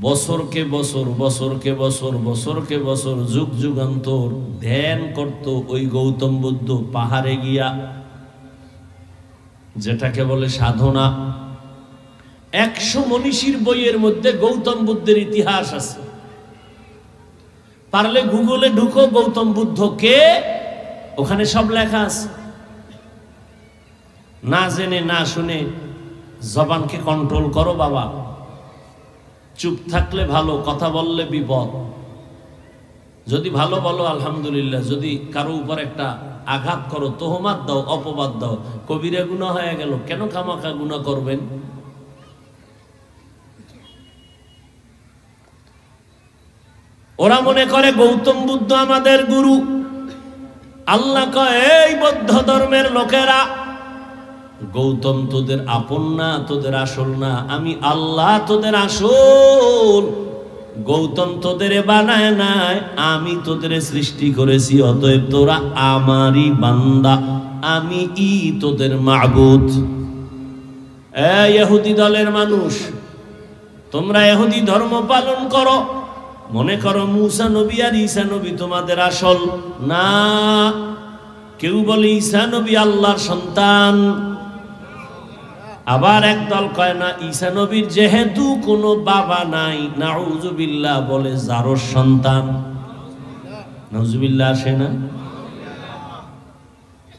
বছরকে বছর বছরকে বছর বছরকে বছর যুগ যুগান্তর ধ্যান করত ওই গৌতম বুদ্ধ পাহাড়ে গিয়া, যেটাকে বলে সাধনা। 100 মনীষীর বইয়ের মধ্যে গৌতম বুদ্ধের ইতিহাস আছে। পারলে গুগলে ঢুকো গৌতম বুদ্ধ কে, ওখানে সব লেখা আছে। না জেনে না শুনে জবানকে কন্ট্রোল করো বাবা। চুপ থাকলে ভালো, কথা বললে বিপদ। যদি ভালো বলো আলহামদুলিল্লাহ, যদি কারো উপর একটা আঘাত করো, তোহমাত দাও, অপবাদ দাও, কবিরা গুনাহ হয়ে গেল। কেন খামাখা গুনাহ করবেন? ওরা মনে করে গৌতম বুদ্ধ আমাদের গুরু। আল্লাহ কয় এই বৌদ্ধ ধর্মের লোকেরা, গৌতম তোদের আপন না, তোদের আসল না, আমি আল্লাহ তোদের আসল। গৌতম তোদের বানায় নাই, আমি তোদের সৃষ্টি করেছি। অতএব তোরা আমারই বান্দা, আমি তোদের মাবুদ। ইহুদি দলের মানুষ, তোমরা ইহুদি ধর্ম পালন করো, মনে করো মুসা নবী আর ঈসা নবী তোমাদের আসল। না, কেউ বলে ঈসা নবী আল্লাহর সন্তান, আবার একদল কয় না ঈসা নবীর যেহেতু কোনো বাবা নাই, নাউজুবিল্লাহ বলে জারর সন্তান। নাউজুবিল্লাহ আসে না?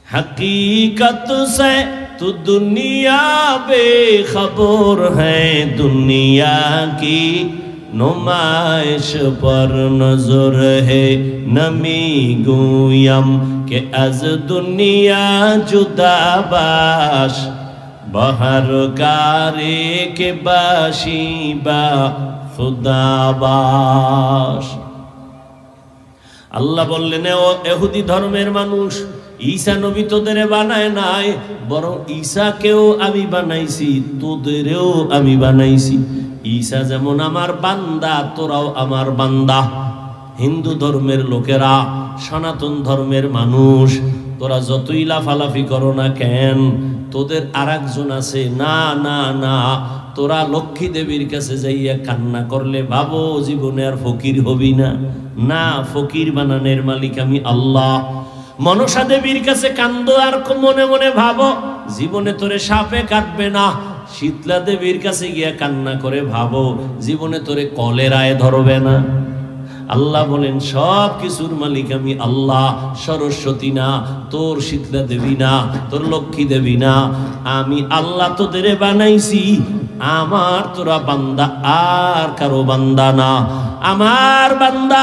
হकीकत से तू दुनिया बेखबर है, दुनिया की नुमाइश पर नजर है। नमी गुयम के अज दुनिया जुदा बाश, बहर कारे के बाशी बा खुदा बाश। আল্লাহ বললেন ও ইহুদি ধর্মের মানুষ, ঈসা নবী তোদের বানায় নাই, বরং ঈসাকেও আমি বানাইছি, তোদেরও আমি বানাইছি। ঈসা যেমন আমার বান্দা, তোরাও আমার বান্দা। হিন্দু ধর্মের লোকেরা, সনাতন ধর্মের মানুষ, তোরা যতই লাফালাফি করো না কেন, তোদের আরেকজন আছে। না না না, তোরা লক্ষ্মী দেবীর কাছে যাইয়া কান্না করলে ভাবো জীবনে আর ফকির হবি না। না, ফকির বানানের মালিক আমি আল্লাহ। মনসা দেবীর কাছে কান্দো আর মনে মনে ভাবো জীবনে তোরে সাপে কাটবে না। শীতলা দেবীর কাছে গিয়া কান্না করে ভাবো জীবনে তোরে কলেরায় ধরবে না। আল্লাহ বলেন সব কিছুর মালিক আমি আল্লাহ। সরস্বতী না, তোর শীতলা দেবী না, তোর লক্ষ্মী দেবী না, আমি আল্লাহ তোদের বানাইছি। আমার তোরা বান্দা, আর কারো বান্দা না। আমার বান্দা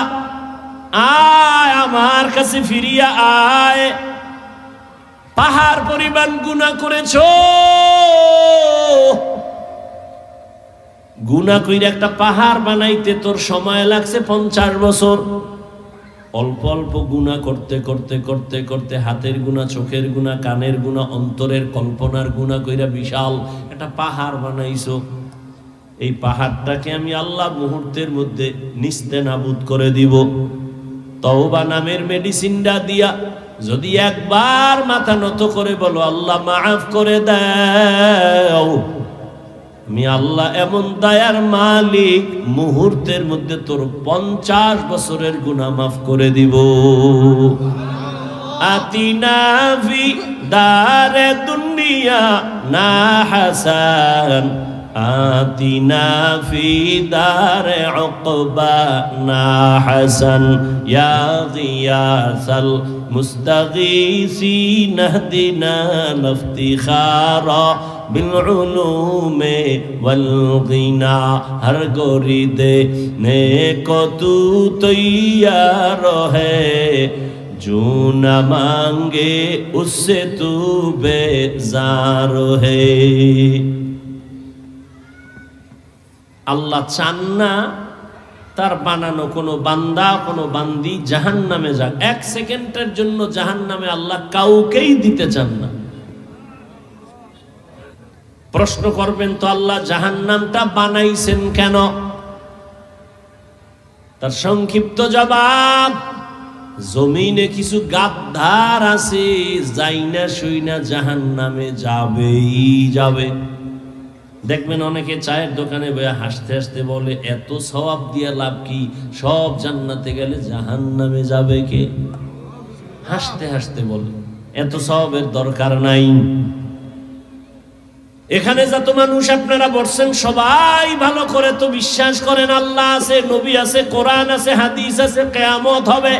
আয়, আমার কাছে ফিরিয়া আয়। পাহাড় পরিমাণ গুনাহ করেছো, গুনাহ কইরা একটা পাহাড় বানাইতে তোর সময় লাগছে 50 বছর। অল্প অল্প গুনাহ করতে করতে করতে করতে হাতের গুনাহ, চোখের গুনাহ, কানের গুনাহ, অন্তরের কল্পনার গুনাহ কইরা বিশাল একটা পাহাড় বানাইছো। এই পাহাড়টাকে আমি আল্লাহ মুহূর্তের মধ্যে নিস্তেনাবুদ করে দিব। তওবা নামের মেডিসিনটা দিয়া যদি একবার মাথা নত করে বলো আল্লাহ মাফ করে দাও, আমি আল্লাহ এমন দয়ার মালিক, মুহূর্তের মধ্যে তোর 50 বছরের গুনাহ মাফ করে দিব। আতিনা ফি দারে দুনিয়া না হাসান, আতিনা ফি দারে উকবা না হাসান, ইয়া গিয়াসাল মুস্তাগীসিন ইহদিনা ইফতিখারা بالعلوم والغنا। ہر گوری دینے کو تو تیار ہے، जो न मांगे उससे तू बेजार है। আল্লাহ চান না তার বানানো কোনো বান্দা কোনো বান্দি জাহান্নামে যাক। এক সেকেন্ডের জন্য জাহান্নামে আল্লাহ কাউকেই দিতে চান না। প্রশ্ন করবেন তো আল্লাহ জাহান্নামটা বানাইছেন কেন? তার সংক্ষিপ্ত জবাব, জমিনে কিছু গাদ্দার আছে, যাই না শুই না জাহান্নামে যাবেই যাবে। দেখবেন অনেকে চায়ের দোকানে বসে হাসতে হাসতে বলে, এত সওয়াব দিয়ে লাভ কি, সব জান্নাতে গেলে জাহান্নামে যাবে কে? হাসতে হাসতে বলে, এত সওয়াবের দরকার নাই। এখানে যত মানুষ আপনারা বলছেন সবাই ভালো করে তো বিশ্বাস করেন আল্লাহ আছে, নবী আছে, কোরআন আছে, হাদিস আছে, কিয়ামত হবে।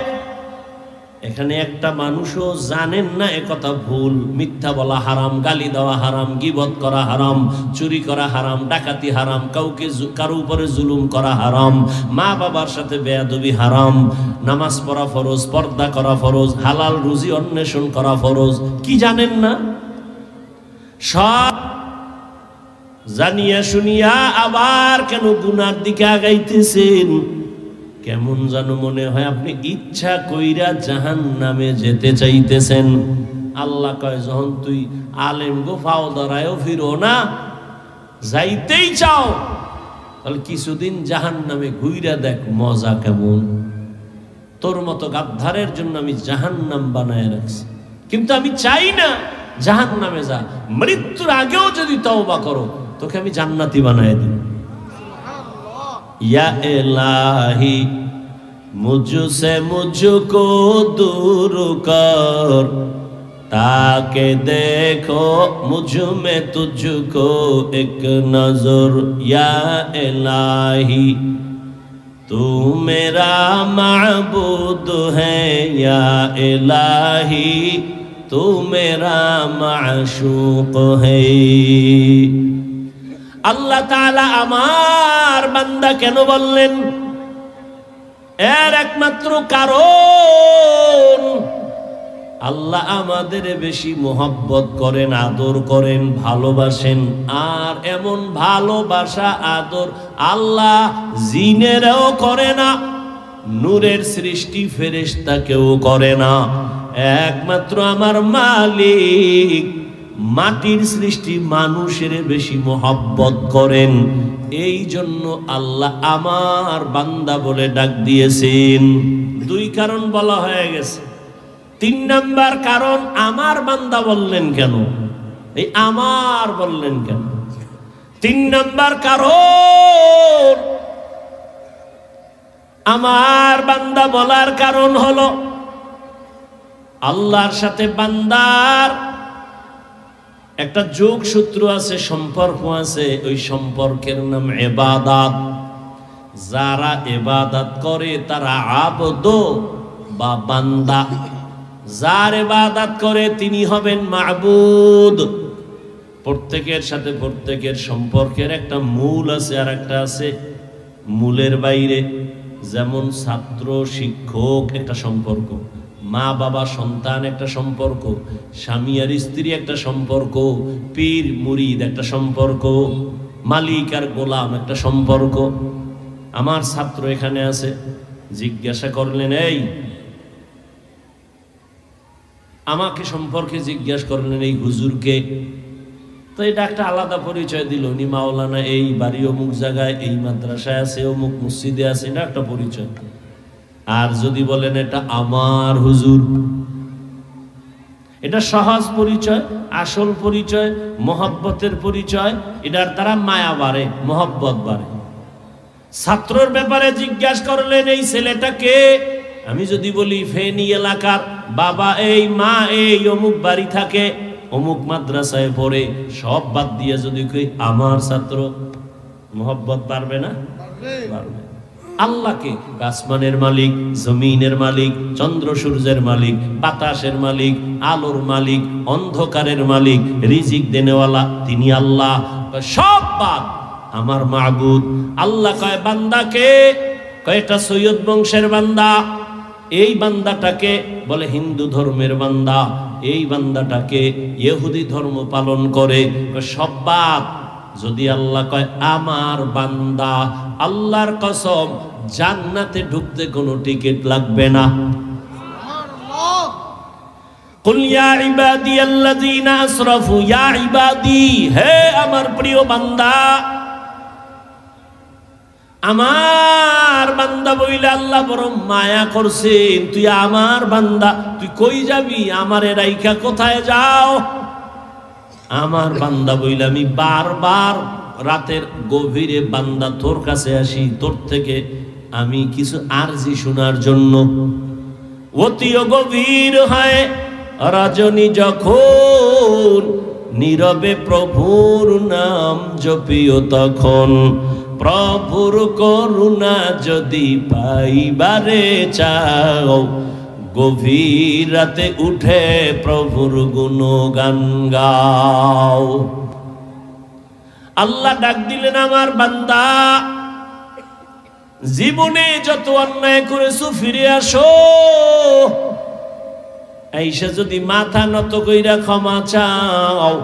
এখানে একটা মানুষও জানেন না একথা ভুল। মিথ্যা বলা হারাম, গালি দেওয়া হারাম, গীবত করা হারাম, চুরি করা হারাম, ডাকাতি হারাম, কারো উপরে জুলুম করা হারাম, মা বাবার সাথে বেয়াদবি হারাম, নামাজ পড়া ফরজ, পর্দা করা ফরজ, হালাল রুজি অন্বেষণ করা ফরজ। কি জানেন না? সব জানিয়া শুনিয়া আবার কেন গুনার দিকে আগাইতেছেন? কেমন যেন মনে হয় আপনি ইচ্ছা কইরা জাহান্নামে যেতে চাইতেছেন। আল্লাহ কয়, যখন তুই আলেম গো ফাও ধরায়ও ফিরো না, যাইতেই চাও, তাহলে কিছুদিন জাহান্নামে ঘুইরা দেখ মজা কেমন। তোর মতো গাদ্দারের জন্য আমি জাহান্নাম বানায় রাখছি, কিন্তু আমি চাই না জাহান্নামে যা। মৃত্যুর আগেও যদি তওবা করো, তোকে আমি জান্নাতি বানায় দিব। या इलाही मुझसे मुझको दूर कर, ताके देखो मुझ में तुझको एक नजर। या इलाही तू मेरा माबूद है, या इलाही तू मेरा माशूक है। আল্লাহ তাআলা আমার বান্দা কেন বললেন? এর একমাত্র কারণ, আল্লাহ আমাদের বেশি মোহাব্বত করেন, আদর করেন, ভালোবাসেন। আর এমন ভালোবাসা আদর আল্লাহ জিনেরাও করে না, নূরের সৃষ্টি ফেরেশতাকেও করে না। একমাত্র আমার মালিক মাটির সৃষ্টি মানুষের বেশি মোহাব্বত করেন। এই জন্য আল্লাহ আমার বান্দা বলে ডাক দিয়েছেন। দুই কারণ বলা হয়ে গেছে। 3 নাম্বার কারণ, আমার বান্দা বললেন কেন? এই আমার বললেন কেন? 3 নাম্বার কারণ, আমার বান্দা বলার কারণ হলো আল্লাহর সাথে বান্দার একটা যোগসূত্র আছে, সম্পর্ক আছে। ওই সম্পর্কের নাম ইবাদত। যারা ইবাদত করে তারা আবদ বা বান্দা। যার ইবাদত করে তিনি হবেন মাবুদ। প্রত্যেকের সাথে প্রত্যেকের সম্পর্কের একটা মূল আছে, আর একটা আছে মূলের বাইরে। যেমন ছাত্র শিক্ষক একটা সম্পর্ক, মা বাবা সন্তান একটা সম্পর্ক, স্বামী আর স্ত্রী একটা সম্পর্ক, পীর মুরিদ একটা সম্পর্ক, মালিক আর গোলাম একটা সম্পর্ক। আমার ছাত্র এখানে আছে, জিজ্ঞাসা করলেন, এই আমাকে সম্পর্কে জিজ্ঞাসা করলেন, এই হুজুরকে? তো এটা একটা আলাদা পরিচয় দিল, উনি মাওলানা, এই বাড়ি অমুক জায়গায়, এই মাদ্রাসায় আছে, অমুক মসজিদে আছে, এটা একটা পরিচয়। আর যদি বলেন এটা আমার হুজুর, এটা সহজ পরিচয়, আসল পরিচয়, মহব্বতের পরিচয়। এটার দ্বারা মায়া বাড়ে, মহব্বত বাড়ে। ছাত্রর ব্যাপারে জিজ্ঞাসা করলেন, এই ছেলেটাকে? আমি যদি বলি ফেনী এলাকার, বাবা এই, মা এই, অমুক বাড়ি থাকে, অমুক মাদ্রাসায় পড়ে, সব বাদ দিয়ে যদি কই আমার ছাত্র, মহব্বত বাড়বে না? বাড়বে। আল্লাহকে আসমানের মালিক, জমিনের মালিক, চন্দ্র সূর্যের মালিক, বাতাসের মালিক, আলোর মালিক, অন্ধকারের মালিক, রিজিক দেনেওয়ালা তিনি আল্লাহ। সব বাদ আমার মাবুদ। আল্লাহ কয় বান্দাকে, কয়টা সৈয়দ বংশের বান্দা, এই বান্দাটাকে বলে হিন্দু ধর্মের বান্দা, এই বান্দাটাকে ইহুদি ধর্ম পালন করে। সব বাদ, যদি আল্লাহ কয় আমার বান্দা, আল্লাহর কসম জান্নাতে ঢুকতে কোনো টিকিট লাগবে না। কুল ইয়া ইবাদিয়াল্লাযীনা আসরাফু, ইয়া ইবাদি, হে আমার প্রিয় বান্দা, আমার বান্দা বইলে আল্লাহ বড় মায়া করছেন, তুই আমার বান্দা, তুই কই যাবি, আমারে রাইখা কোথায় যাও? আমার বান্দা বইলে আমি বারবার রাতের গভীরে বান্দা তোর কাছে আসি, তোর থেকে আমি কিছু আরজি শোনার জন্য। অতিও গভীর হয় রজনী যখন, নীরবে প্রভুর নাম জপিও তখন, প্রভুর করুণা যদি পাইবারে চাও, গভীর রাতে উঠে প্রভুর গুণগান গাও। আল্লাহ ডাক দিলেন, আমার বান্দা, জীবনে যত অন্যায় করেছো ফিরে আসো, আইসা যদি মাথা নত কইরা ক্ষমা চাও।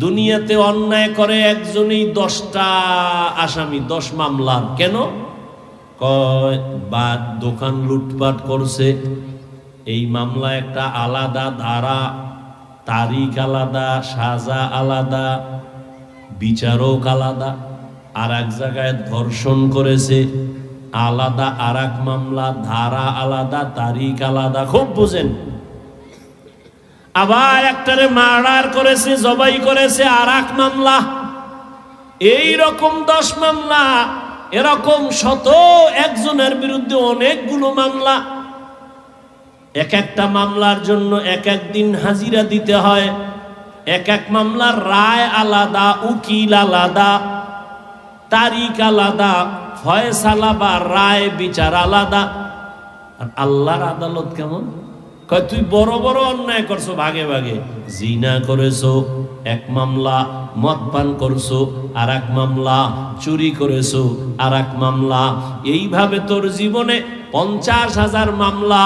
দুনিয়াতে অন্যায় করে একজনই 10টা আসামি, 10 মামলা। কেন? কয় বা দোকান লুটপাট করছে, এই মামলা একটা আলাদা ধারা, তারিখ আলাদা, সাজা আলাদা, বিচারক আলাদা। আর এক জায়গায় ধর্ষণ করেছে, আলাদা আর এক মামলা, ধারা আলাদা, তারিখ আলাদা। খুব বুঝেন। আবার একটারে মার্ডার করেছে, জবাই করেছে, আর এক মামলা। এই রকম 10 মামলা, এরকম শত একজনের বিরুদ্ধে অনেকগুলো মামলা। এক একটা মামলার জন্য এক এক দিন হাজিরা দিতে হয়, এক এক মামলার রায় আলাদা, উকিল আলাদা, তারিখ আলাদা, ফয়সালা বা রায় বিচার আলাদা। আর আল্লাহর আদালত কেমন? কয় তুই বড় বড় অন্যায় করছো ভাগে ভাগে, জিনা করেছো এক মামলা, মদ পান করছো আর এক মামলা, চুরি করেছো আর এক মামলা। এইভাবে তোর জীবনে 50,000 মামলা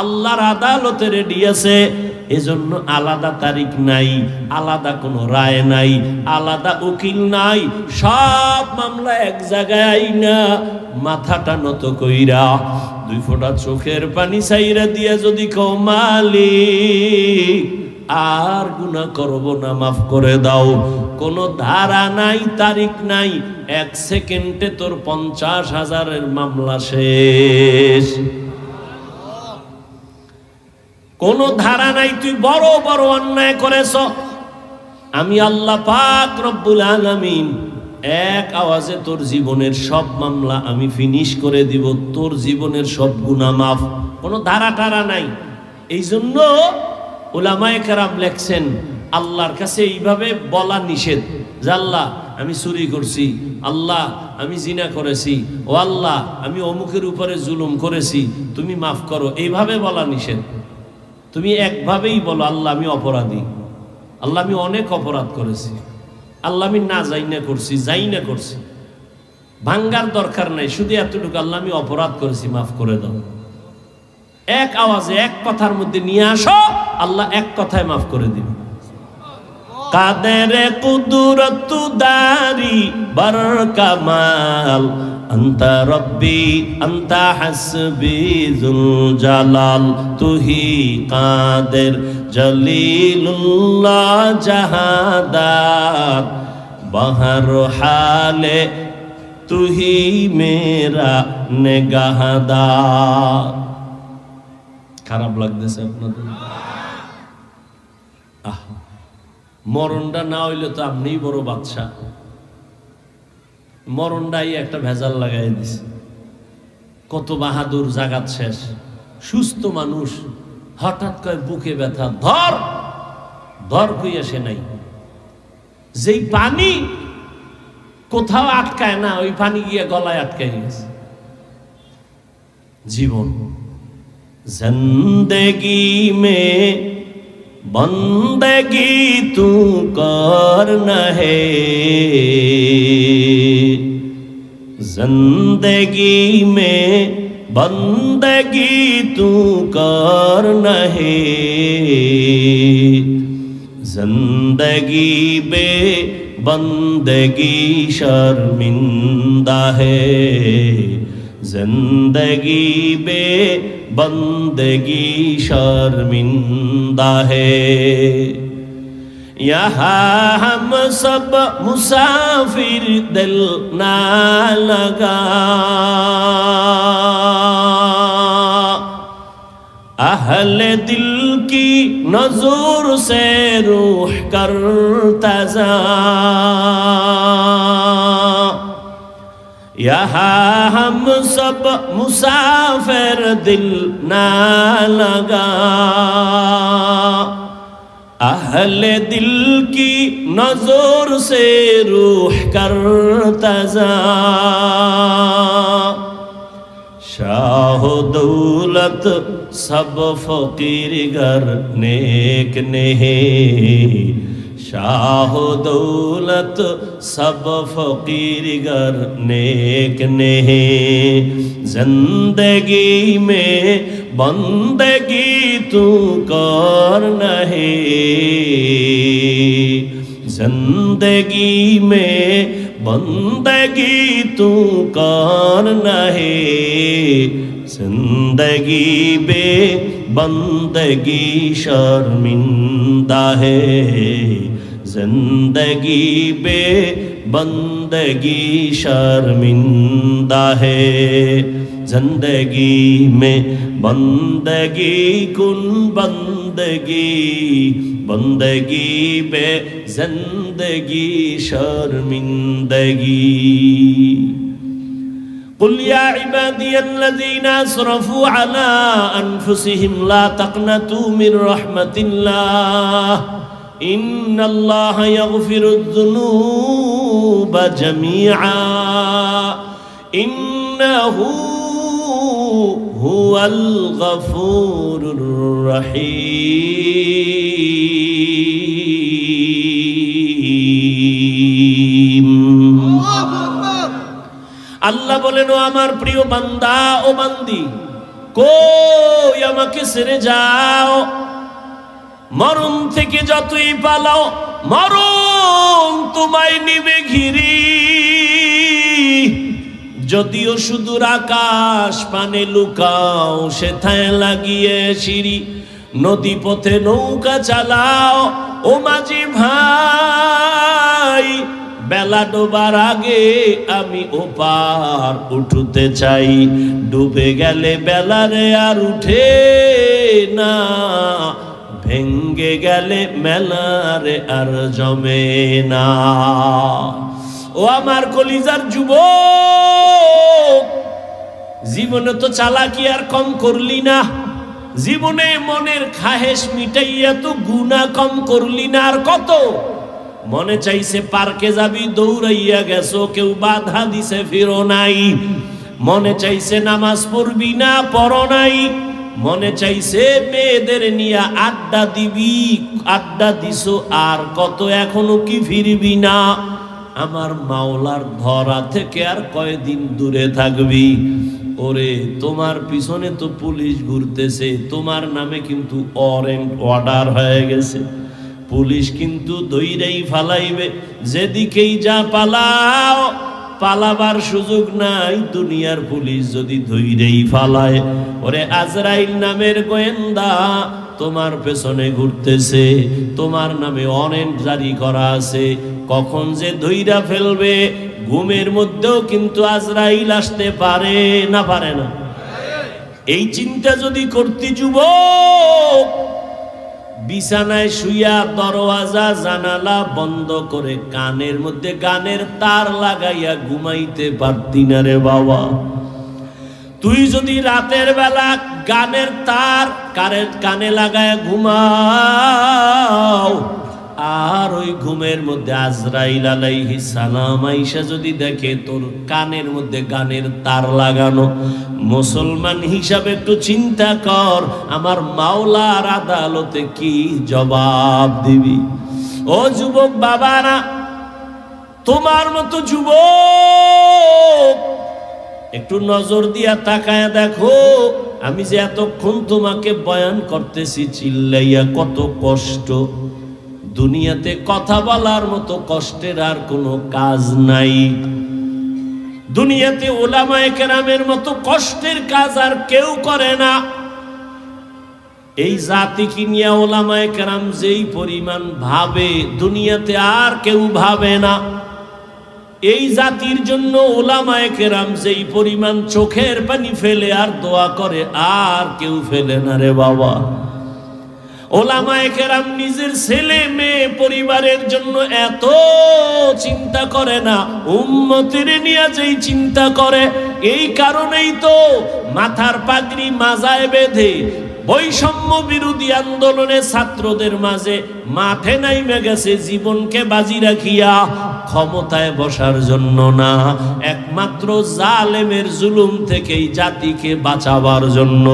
আল্লাহর আদালতে রেডি আছে। এজন্য আলাদা তারিখ নাই, আলাদা কোনো রায় নাই, আলাদা উকিল নাই, সব মামলা এক জায়গায় না। মাথাটা নত কইরা 2 ফোঁটা চোখের পানি ছাইরা দিয়া যদি কও, মালিক আর গুনাহ করব না, মাফ করে দাও, কোনো ধারা নাই, তারিখ নাই, 1 সেকেন্ডে তোর 50,000-এর মামলা শেষ। কোনো ধারা নাই, তুই বড় বড় অন্যায় করেছ, আমি আল্লাহ পাক রব্বুল আলামিন এক আওয়াজে তোর জীবনের সব মামলা আমি ফিনিশ করে দিব, তোর জীবনের সব গুনাহ মাফ। কোনো ধারা টারা নাই। এই জন্য উলামায়ে কেরাম লেখছেন, আল্লাহর কাছে এইভাবে বলা নিষেধ যে আল্লাহ আমি চুরি করছি, আল্লাহ আমি জিনা করেছি, ও আল্লাহ আমি অমুকের উপরে জুলুম করেছি, তুমি মাফ করো। এইভাবে বলা নিষেধ। তুমি একভাবেই বলো, আল্লাহ আমি অপরাধী, আল্লাহ আমি অনেক অপরাধ করেছি, আল্লাহ আমি না যাই না করছি, যাই না করছি। ভাঙ্গার দরকার নাই, শুধু এতটুকু, আল্লাহ আমি অপরাধ করেছি, মাফ করে দাও। এক আওয়াজে এক কথার মধ্যে নিয়ে আসো, আল্লাহ এক কথায় মাফ করে দিবে। কাদের কুদরত দারি বর কামাল, আন্তা রব্বি আন্তা হাসবি যুল জালাল, তুহি কাদের জলিলুল্লাহ জাহাদাত, বহর হালে তুহি মেরা নেগাহদার। খারাপ লাগতেছে আপনাদের? মরণটা না হইলে তো আপনিই বড় বাদশা। মরণটাই একটা ভেজাল লাগাই দিছে। কত বাহাদুর, জাগাত শেষ। সুস্থ মানুষ হঠাৎ করে বুকে ব্যথা, ধর ধর কইয়া সে নাই। যেই পানি কোথাও আটকায় না, ওই পানি গিয়ে গলায় আটকায় গেছে। জীবন জিন্দেগি মে बंदगी तू करना है, जिंदगी में बंदगी तू करना है, जिंदगी बे बंदगी शर्मिंदा है, जिंदगी बे बंदगी शर्मिंदा है। यहाँ हम सब मुसाफिर दिल ना लगा, अहले दिल की नजर से रूह करता जा। यहाँ हम सब मुसाफिर दिल ना लगा, अहले दिल की नजर से रूह करता जा। शाह दौलत सब फकीर गर नेक नेहे, शाह दौलत सब फकीर गर नेक नेहे, जिंदगी में बंदगी तू करना है, जिंदगी में बंदगी तू करना है, जिंदगी बे बंदगी शर्मिंदा है, जिंदगी बे बंदगी शर्मिंदा है। जिंदगी में बंदगी कुन बंदगी, बंदगी बे जिंदगी शर्मिंदगी। قل يا عبادي الذين أسرفوا على أنفسهم لا تقنطوا من رحمة الله إن الله يغفر الذنوب جميعا إنه هو الغفور الرحيم। আল্লাহ বলেন, ও আমার প্রিয় বান্দা ও বান্দি, কই আমাকে ছেড়ে যাও, মরণ থেকে যতই পালাও মরণ তোমায় নিবে ঘিরি। যদিও সুদূর আকাশ পানে লুকাও, সেথায় লাগিয়ে সিঁড়ি, নদী পথে নৌকা চালাও ও মাঝি ভাই, বেলা ডোবার আগে আমি ওপার উঠতে চাই, ডুবে গেলে বেলারে আর উঠে না, ভেঙ্গে গেলে মেলারে আর জমে না। ও আমার কলিজার যুবক, জীবনে তো চালাকি আর কম করলি না, জীবনে মনের খাহেশ মিটাইয়া তো গুনাহ কম করলি না, আর কত? মনে চাইছে পার্কে যাবি, দৌড়াইয়া গেছো, কেউ বাধা দিছে ফিরো নাই। মনে চাইছে নামাজ পড়বি না, পড়ো নাই। মনে চাইছে মেয়েদের নিয়ে আড্ডা দিবি, আড্ডা দিছো, আর কত এখনো কি ফিরবি না? আমার মাওলার ধরা থেকে আর কয়দিন দূরে থাকবি? ওরে তোমার পিছনে তো পুলিশ ঘুরতেছে, তোমার নামে কিন্তু ওয়ারেন্ট অর্ডার হয়ে গেছে, পুলিশ কিন্তু দইরাই ফালাইবে, যেদিকেই যা পালাও, পালাবার সুযোগ নাই। দুনিয়ার পুলিশ যদি ধইরেই ফালায়, ওরে আজরাইল নামের গোয়েন্দা তোমার পেছনে ঘুরতেছে, তোমার নামে ওয়ারেন্ট জারি করা আছে, কখন যে ধইরা ফেলবে, ঘুমের মধ্যেও কিন্তু আজরাইল আসতে পারে না, পারে না? এই চিন্তা যদি করতে যুবক, বিছানায় শুইয়া দরওয়াজা জানালা বন্ধ করে কানের মধ্যে গানের তার লাগাইয়া ঘুমাইতে পারতি না রে বাবা। তুই যদি রাতের বেলা গানের তার কানে লাগাইয়া ঘুমাও, আর ওই ঘুমের মধ্যে আজরাইল আলাইহিস সালাম আইসা যদি দেখে তোর কানের মধ্যে গানের তার লাগানো, মুসলমান হিসাবে একটু চিন্তা কর, আমার মাওলার আদালতে কি জবাব দিবি? ও যুবক বাবারা, তোমার মতো যুবক একটু নজর দিয়া তাকায় দেখো, আমি যে এতক্ষণ তোমাকে বয়ান করতেছি চিল্লাইয়া, কত কষ্ট। দুনিয়াতে কথা বলার মতো কষ্টের আর কোনো কাজ নাই। দুনিয়াতে উলামায়ে কেরামের মতো কষ্টের কাজ আর কেউ করে না। এই জাতিকে নিয়ে উলামায়ে কেরাম যেই পরিমাণ ভাবে, দুনিয়াতে আর কেউ ভাবে না। এই জাতির জন্য উলামায়ে কেরাম যেই পরিমাণ চোখের পানি ফেলে আর দোয়া করে, আর কেউ ফেলে না রে বাবা। উলামায়ে কেরাম নিজের ছেলে মেয়ে পরিবারের জন্য এত চিন্তা করে না, উম্মতের নিয়ে যেই চিন্তা করে। এই কারণেই তো মাথার পাগড়ি মাজায় বেঁধে বৈষম্য বিরোধী আন্দোলনে ছাত্রদের মাঝে মাঠে নাইমে গেছে জীবনকে বাজি রাখিয়া, ক্ষমতায় বসার জন্য না, একমাত্র জালেমের জুলুম থেকেই জাতিকে বাঁচাবার জন্য।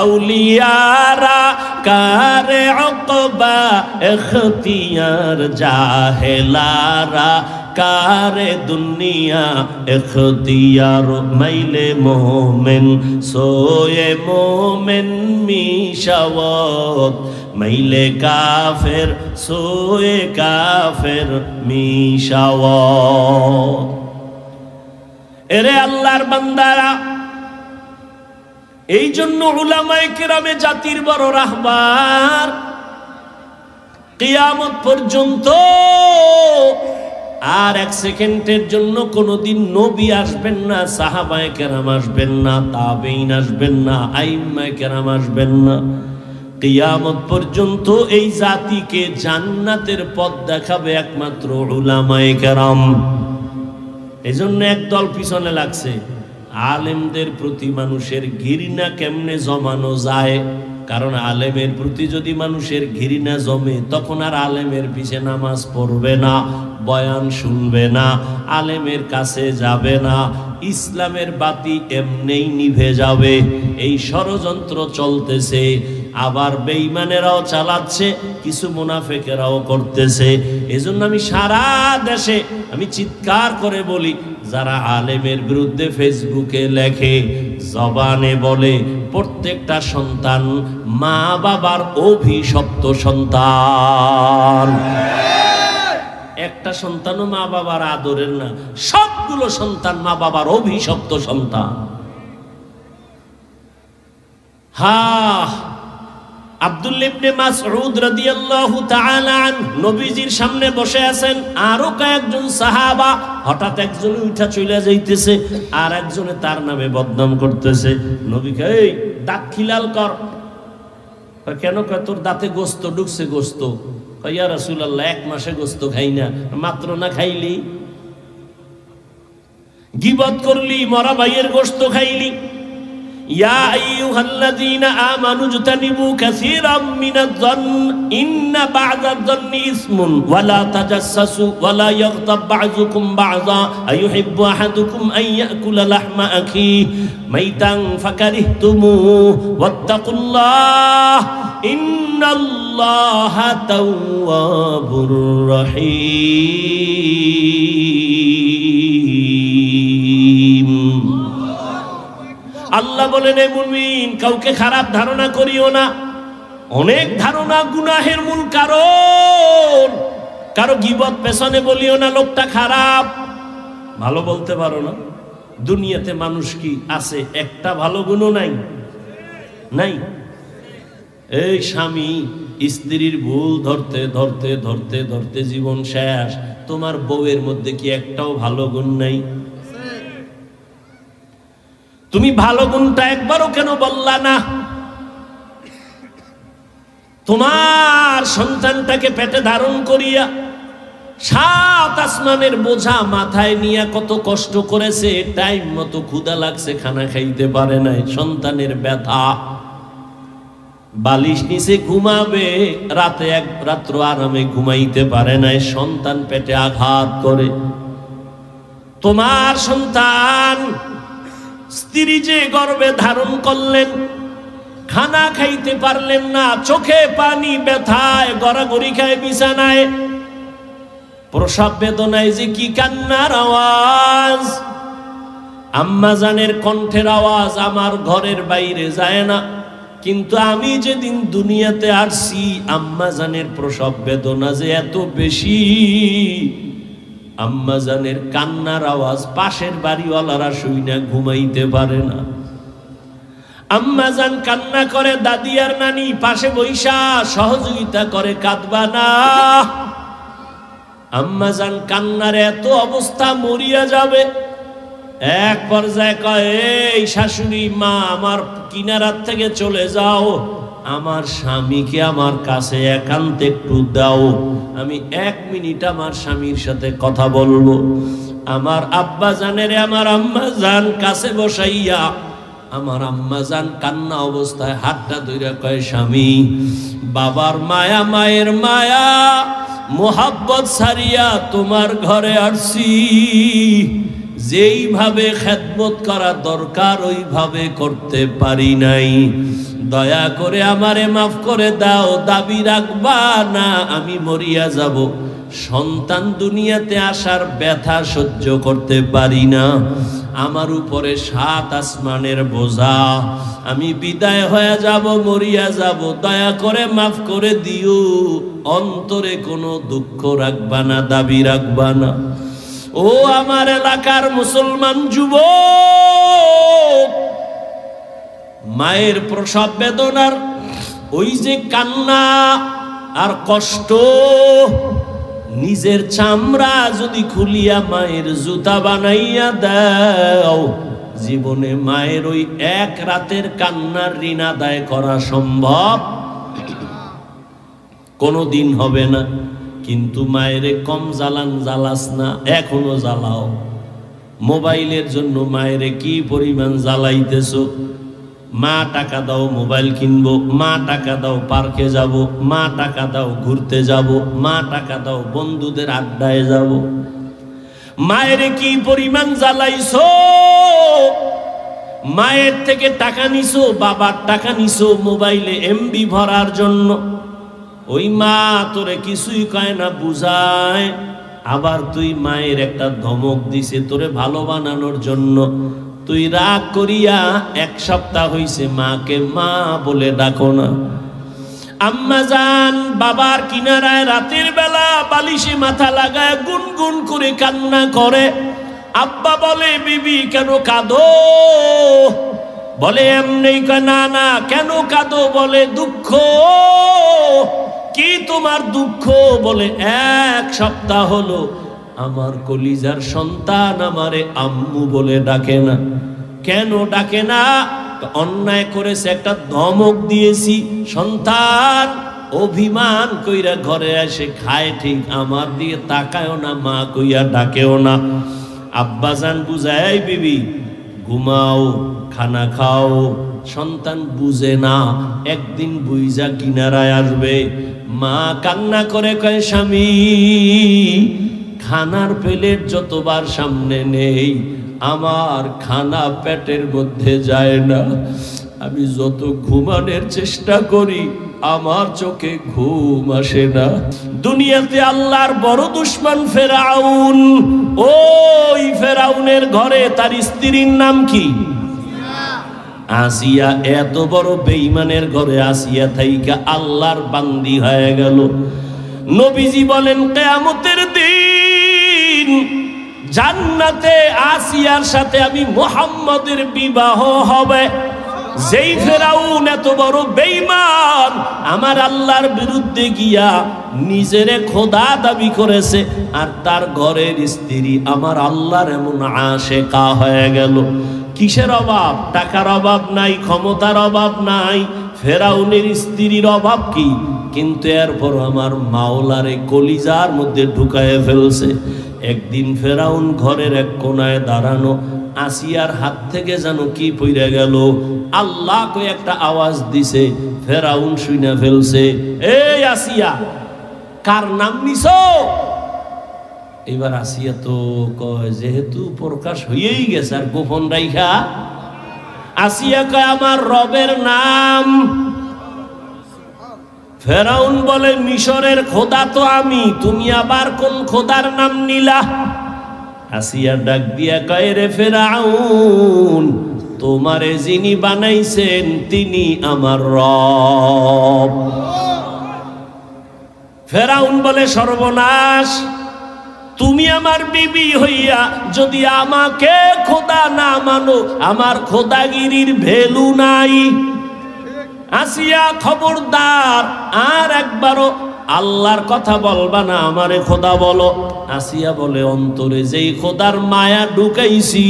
আউলিয়ারা কারে উকবা ইখতিয়ার, জাহেলারা কারে দুনিয়া ইখতিয়ার। মাইলে মোমেন সোয়ে মোমেন মিশাওয়াত, মাইলে কাফের সোয়ে কাফের মিশাওয়াত। এরে আল্লাহর বান্দারা, এই জন্য উলামায়ে কেরামে জাতির বড় রাহবার। কিয়ামত পর্যন্ত আর এক সেকেন্ডের জন্য কোনোদিন নবী আসবেন না, সাহাবায়ে কেরাম আসবেন না, তাবেঈন আসবেন না, আইম্মায়ে কেরাম আসবেন না। কিয়ামত পর্যন্ত এই জাতিকে জান্নাতের পথ দেখাবে একমাত্র উলামায়ে কেরাম। এজন্য একদল পিছনে লাগছে, আলেমদের প্রতি মানুষের ঘৃণা কেমনে জমানো যায়। কারণ আলেমের প্রতি যদি মানুষের ঘৃণা জমে, তখন আর আলেমের পিছে নামাজ পড়বে না, বয়ান শুনবে না, আলেমের কাছে যাবে না, ইসলামের বাতি এমনেই নিভে যাবে। এই ষড়যন্ত্র চলতেছে, আবার বেঈমানেরাও চালাচ্ছে, কিছু মুনাফিকেরাও করতেছে। এজন্য আমি সারা দেশে আমি চিৎকার করে বলি, যারা আলেমের বিরুদ্ধে ফেসবুকে লেখে, জবানে বলে, প্রত্যেকটা সন্তান মা বাবার অভিশপ্ত সন্তান। একটা সন্তানও মা বাবার আদরের না, সবগুলো সন্তান মা বাবার অভিশপ্ত সন্তান। আব্দুল্লাহ ইবনে মাসউদ রাদিয়াল্লাহু তাআলা আনহু নবীজির সামনে বসে আছেন, আরো কয়েকজন সাহাবা। হঠাৎ একজন উঠা চলে যাইতেছে, আর একজনে তার নামে বদনাম করতেছে। নবীকে, এই দাঁত খিলাল কর। কেন? কয় তোর দাঁতে গোস্ত ঢুকছে। গোস্ত? কয় ইয়া রাসূলুল্লাহ, এক মাসে গোস্ত খাই না। মাত্র না খাইলি? গীবত করলি, মরা ভাইয়ের গোস্ত খাইলি। ইয়া আইয়ুহাল্লাযীনা আমানু জতানিবু কাসীরাম মিনায-যন্ন ইন্না বা'দায-যন্নি ইসমুন ওয়া লা তাজাসসু ওয়া লা ইয়াগতাব বা'যুকুম বা'যা আইয়ুহিব্বু আহাদুকুম আন ইয়াকুলা লাহমা আখিহি মাইতান ফাকারিহতুমুহু ওয়াত্তাকুল্লাহ ইন্নাল্লাহা তাওয়াবুর রহিম। আল্লাহ বলেন, এ মুমিন, কাউকে খারাপ ধারণা করিও না। অনেক ধারণা গুনাহের মূল কারণ। কারো গীবত পেছনে বলিও না লোকটা খারাপ। ভালো বলতে পারো না? দুনিয়াতে মানুষ কি আছে একটা ভালো গুণও নাই? নাই। এই স্বামী স্ত্রীর ভুল ধরতে ধরতে ধরতে ধরতে জীবন শেষ। তোমার বউয়ের মধ্যে কি একটাও ভালো গুণ নাই? তুমি ভালো গুণটা একবারও কেন বললা না? তোমার সন্তানটাকে পেটে ধারণ করিয়া 7 আসমানের বোঝা মাথায় নিয়ে কত কষ্ট করেছে, টাইম মতো ক্ষুধা লাগছে, খানা খাইতে পারে নাই, সন্তানের ব্যথা। বালিশ নিচে ঘুমাবে, রাতে এক রাত্র আরামে ঘুমাইতে পারে নাই, সন্তান পেটে আঘাত করে। তোমার সন্তান স্ত্রী যে গর্ভে ধারণ করলেন, খানা খাইতে পারলেন না, চোখে পানি, ব্যথায় গড়াগড়ি খায় বিছানায়। প্রসব বেদনায় যে কি কান্নার আওয়াজ, আম্মা জানের কণ্ঠের আওয়াজ আমার ঘরের বাইরে যায় না। কিন্তু আমি যেদিন দুনিয়াতে আসছি আম্মা জানের প্রসব বেদনা যে এত বেশি, আম্মা জানের কান্নার আওয়াজ পাশের বাড়িওয়ালারা শুই না ঘুমাইতে পারে না। আম্মা জান কান্না করে, দাদি আর নানি পাশে বৈশা সহযোগিতা করে, কাঁদবা না। আম্মা জান কান্নার এত অবস্থা মরিয়া যাবে। এক পর্যায়ে কয়, এই শাশুড়ি মা আমার কিনারার থেকে চলে যাও, আমার স্বামীকে আমার কাছে একান্তে একটু দাও, আমি 1 মিনিট আমার স্বামীর সাথে কথা বলবো। আমার আব্বা জানের আমার আম্মা জান কাছে বসাইয়া, আমার আম্মা জান কান্না অবস্থায় হাতটা ধইরা কয়, স্বামী বাবার মায়া মায়ের মায়া মোহাব্বত ছাড়িয়া তোমার ঘরে আসছি, যেইভাবে খেদমত করা দরকার ওইভাবে করতে পারি নাই, দয়া করে আমারে মাফ করে দাও, দাবি রাখবা না আমি মরিয়া যাব। সন্তান দুনিয়াতে আসার ব্যথা সহ্য করতে পারি না, আমার উপরে 7 আসমানের বোঝা, আমি বিদায় হয়ে যাব, মরিয়া যাব, দয়া করে মাফ করে দিও, অন্তরে কোনো দুঃখ রাখবা না, দাবি রাখবা না। ও আমার এলাকার মুসলমান যুবক, মায়ের প্রসব বেদনার ওই যে কান্না আর কষ্ট, নিজের চামড়া যদি খুলিয়া মায়ের জুতা বানাইয়া দাও, জীবনে মায়ের ওই 1 রাতের কান্নার ঋণ আদায় করা সম্ভব কোনোদিন হবে না। কিন্তু মায়েরে কম জ্বালান, জ্বালাস না, এখনো জ্বালাও। মোবাইলের জন্য মায়েরে কি পরিমাণ জ্বালাইতেছো। মা টাকা দাও মোবাইল কিনবো, মা টাকা দাও পার্কে যাব, মা টাকা দাও ঘুরতে যাব, মা টাকা দাও বন্ধুদের আড্ডায় যাব। মায়েরে কি পরিমাণ জ্বালাইছো। মায়ের থেকে টাকা নিছো, বাবার টাকা নিছো মোবাইলে এমবি ভরার জন্য। ওই মা তোরে কিছুই কয় না, বুঝায়, আবার তুই মায়ের একটা ধমক দিছে তোরে ভালো বানানোর জন্য। তুই রাগ করিয়া 1 সপ্তাহ হইছে মাকে মা বলে ডাকো না। আম্মা জান বাবার কিনারায় রাতের বেলা বালিশে মাথা লাগায় গুনগুন করে কান্না করে। আব্বা বলে, বিবি কেন কাঁদো? বলে এমনি। না না, কেন কাঁদো? বলে দুঃখ। কি তোমার দুঃখ? বলে 1 সপ্তাহ হলো আমার কলিজার সন্তান আমারে আম্মু বলে ডাকে না। কেন ডাকে না? অন্যায় করেছে, একটা ধমক দিয়েছি। সন্তান অভিমান কইরা ঘরে এসে খায় ঠিক, আমার দিয়ে তাকায়ও না, মা কইয়া ডাকেও না। আব্বাজান বুঝায়, বিবি ঘুমাও, খানা খাও। সন্তান বুঝে না, একদিন বুঝা কিনারায় আসবে। মা কান্না করে কয়, স্বামী খানার প্লেট যতবার সামনে নেই আমার খানা পেটের মধ্যে যায় না। আমি যত ঘুমানোর চেষ্টা করি আমার চোখে ঘুম আসে না। দুনিয়াতে আল্লাহর বড় দুশমন ফেরাউন। ওই ফেরাউনের ঘরে তার স্ত্রীর নাম কি? আসিয়া। এত বড় বেঈমানের ঘরে আসিয়া থাইকা আল্লাহর বান্দি হয়ে গেল। নবীজি বলেন, কিয়ামতের দিন জান্নাতে আসিয়ার সাথে আমি মুহাম্মদের বিবাহ হবে। যেই ফেরাউন এত বড় বেঈমান আমার আল্লাহর বিরুদ্ধে গিয়া নিজেরে খোদা দাবি করেছে, আর তার ঘরের স্ত্রী আমার আল্লাহর এমন আশেকা হয়ে গেল। কিসের অভাব? টাকার অভাব নাই, ক্ষমতার অভাব নাই, ফেরাউনের স্ত্রীর অভাব কি? কিন্তু এরপর আমার মাওলারে কলিজার মধ্যে ঢুকায় ফেলছে। একদিন ফেরাউন ঘরের এক কোনায় দাঁড়ানো, আসিয়ার হাত থেকে যেন কি পইরা গেল। আল্লাহ কই একটা আওয়াজ দিছে, ফেরাউন শুনে ফেলছে, এই আসিয়া কার নাম নিছো? এবার আসিয়া তো কয়, যেহেতু প্রকাশ হয়েই গেছে আর গোপন রাইখা। আসিয়া কয়, আমার রবের নাম। ফেরাউন বলে মিশরের খোদা তো আমি, তুমি আবার কোন খোদার নাম নিলা? আসিয়া ডাক দিয়া কয়, রে ফেরাউন, তোমারে যিনি বানাইছেন তিনি আমার রব। ফেরাউন বলে সর্বনাশ, তুমি আমার বিবি হইয়া যদি আমাকে খোদা না মানো, আমার খোদাগিরির ভ্যালু নাই। আসিয়া খবরদার, আর একবারও আল্লাহর কথা বলবা না, আমারে খোদা বলো। আসিয়া বলে, অন্তরে যেই খোদার মায়া ঢুকাইছি